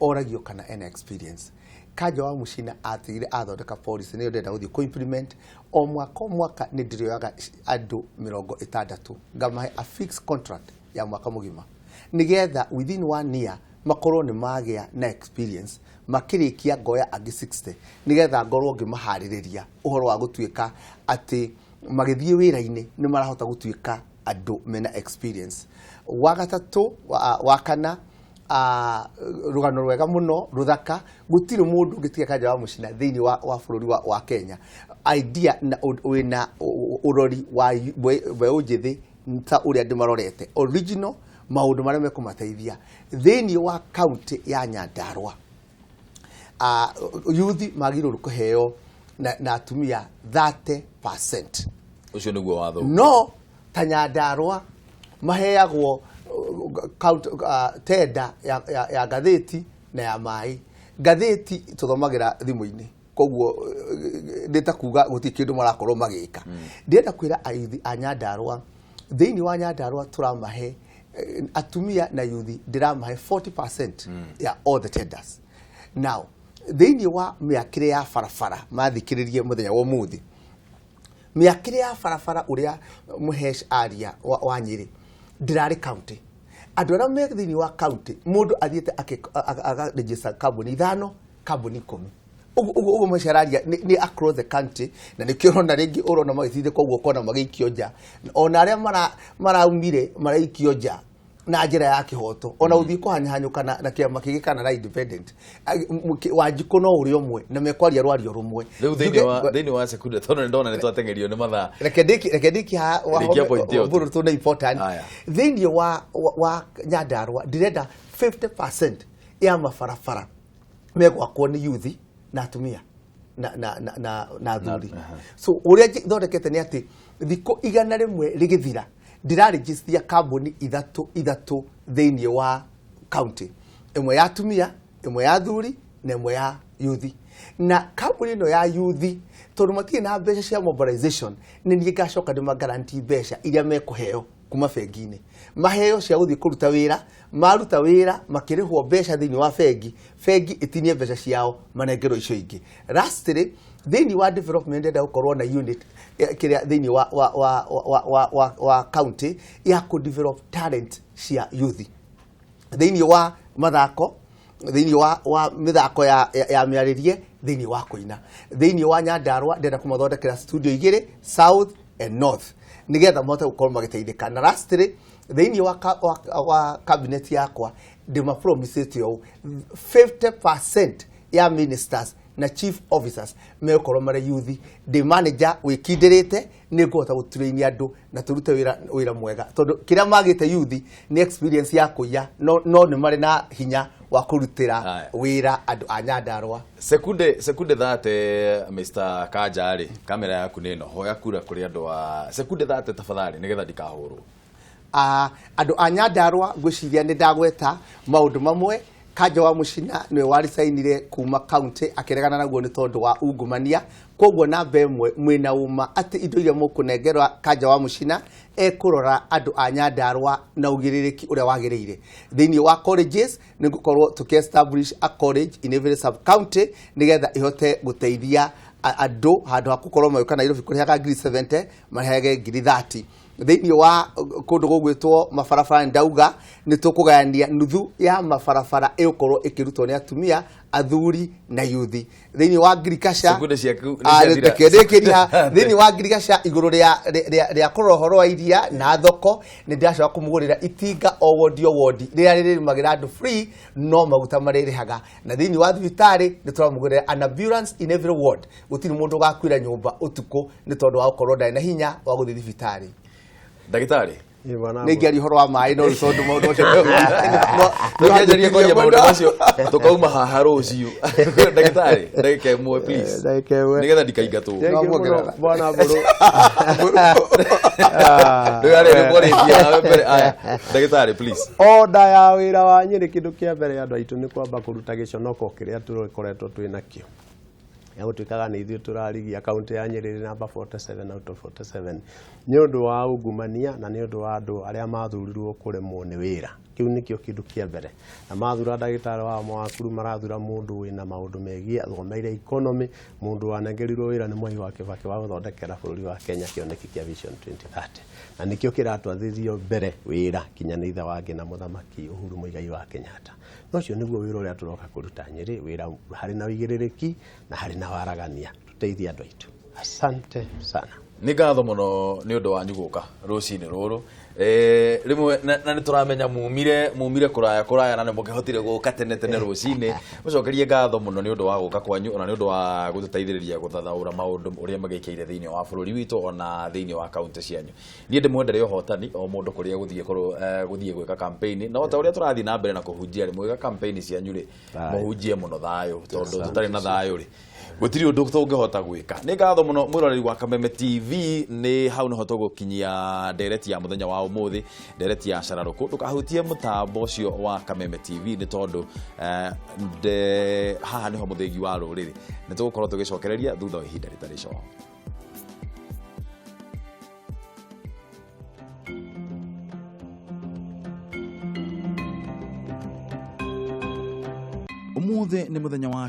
oragio kana ena experience Kanja wa Mucina atigire athondeka policy ni ndenda guthie ko implement o mwaka ni ndirioyaga andu 60 ngamahe a fixed contract ya mwaka mugima nigetha within 1 year makorwo ni magia na experience makirikia ngoya agi 60 nigetha ngorwo ngimahaririria uhoro wa gutuika ati magithie wira-ini ni marahota gutuika andu mena experience wagatatu wakana rugano rwega muno ruthaka gutire mundu ngitiga Kanja wa Mucina thiini wa bururi wa Kenya idea na wina urori wa beunjithi ta uria ndimarorete original maundu maria mekumateithia thiini wa county ya Nyandarua yuthi magirwo kuheo na atumia 30%. Ucio niguo watho no ta Nyandarua maheagwo tenda ya gatheti na ya mai gatheti tuthomagira thimu-ini koguo ndita kuga guti kindu marakorwo magika ndenda kwira ayuthi a Nyandarua thiini wa Nyandarua turamahe atumia na yuthi ndiramahe 40% ya all the tenders now thiini wa miakire ya farafara mathikiririe muthenya wa muthi miakire ya farafara uria muhesh aria wa Nyeri ndirari county andu aria me thiini wa county mundu athiete aga register company 5 company 10 ugo mashararia ni across the country na nikirona ringi urona magithithe koguo kona magikio nja ona aria maraumire maraikio nja na njira ya kihoto ona uthii kuhanyahanyuka na kiama kigikana na independent wanjiko no uri omwe na mekwaria rwario rumwe riu thiini wa sekunde tono ndona ni twatengerio ni mathaa rekediki ha buru tu na important thiini wa Nyandarua ndirenda 50% ya mafarafara megwakwo ni yuthi na atumia na thuri so uria thondekete ni ati thiko 100 rigithira ndiraregister company ithatu thiini wa county imwe ya atumia imwe ya thuri na imwe ya yuthi na company no ya yuthi tondu matie na mbeca cia mobilization ni nie ngacoka ndima guarantee mbeca iria mekuheo kuma bengi-ini maheo cia guthii kuruta wira maruta wira makirihwo mbeca thiini wa bengi itinie mbeca ciao manengero icio ingi lastly thiini wa development ndenda gukorwo na unit kiria thiini wa county ya ku develop talent cia youth thiini wa mathako thiini wa mithako ya miaririe thiini wa kuina thiini wa Nyandarua ndenda kumathondekera studio igiri south and north nigetha mote gukorwo magiteithika na lastly thiini wa cabinet yakwa ndima promise yo 50% ya ministers na chief officers mekorwo mare youth the manager wikindirite ni ngota gutrain andu na turute wira mwega tondu kiria magite youth ni experience ya kuya no ni mari na hinya wa kurutira wira andu a Nyandarua. Sekunde thate Mr. Kajari, kamera yaku nino hoya kura kuri andu wa sekunde thate tafadhali nigetha ndikahurwo. Andu a Nyandarua ngwiciria ni ndagweta maundu mamwe. Kanja wa Mucina niwe wari sainire kuma county akiregana naguo ni tondu wa ungumania koguo na bemwe mwina uma ati indo iria mukunengerwa Kanja wa Mucina ekurora andu a Nyandarua na ugiririki uria wagirire thiini wa colleges ni gukorwo tukiestablish a college in every sub county nigetha ihote guteithia andu handu hakukorwo mayuka Nairobi kurihaga ngiri 70 mahege ngiri 30 thiini wa kundu gugwitwo mabarabara ndauga ni tukugayania nuthu ya mabarabara igukorwo ikirutwo ni atumia athuri na yuthi thiini wa ngirikasha thiini wa ngirikasha iguru ria kurohoro wa iria na thoko ni ndashoka kumugurira itinga o wodi riria ririmagira andu free no maguta maririhaga na thiini wa thibitari ni turamugurira an ambulance in every ward gutiri mundu gakwira nyumba utuko ni tondu wa ukorwo ndai na hinya wa guthi thibitari. Dagitari nigari horo wa mai no tondu maundu ucio no ngejerie koria maundu macio tukauma haha ruciu. Dagitari ndagike mwe please nigetha ndikaingatwo bwana buru ndagare ngorithia mbere aya dagitari please oda ya wira wa Nyeri kindu kia mbere andu aitu ni kwamba kuruta giconoko kiria tukoretwo twinakio ya gutuikaga ni ithuĩ turarigia kaunti ya Nyeri number 47 out of 47 ni undu wa ungumania na ni undu wa andu aria mathurirwo kuremwo ni wira. Kiu nikio kindu kia mbere na mathura ndagitari wa mwakuru marathura mundu wina maundu megie athomeire economy mundu wanengerirwo wira ni Mwai wa Kibaki wa guthondekera bururi wa Kenya kioneki kia Vision 2030 na nikio kiratwathithio mbere wira kinya ni itha wake na muthamaki Uhuru Muigai wa Kenyatta. No cio niguo wira uria turoka kuruta Nyeri wira hari na wigiririki na hari na waragania tuteithia andu aitu. Asante sana. Ni ngatho muno ni undu wanyu guka rucini ruru rimwe na ni turamenya mumire kuraya na mukihotire guka tene rucini mucokerie ngatho muno ni undu wa guka kwanyu na ni undu wa gututeithiriria guthathaura maundu uria magikeire thiini wa bururi witu ona thiini wa county cianyu. Nie ndimwenderea uhotani o mundu kuria guthie gwika campaign na ota uria turathi na mbere na kuhunjia ri mwega campaign cianyu ri muhunjie muno thayo tondu tutari na thayo ri gutiri undu tungihota gwika. Ni ngatho muno mwiroreri wa Kameme TV ni hau niho tugukinyia ndereti ya muthenya wa umuthi ndereti ya Shararuku ndukahutie mutambo ucio wa Kameme TV ni tondu haha niho muthengi wa ruriri ni tugukorwo tugicokereria thutha wa ihinda ritari co. Umuthi ni muthenya wa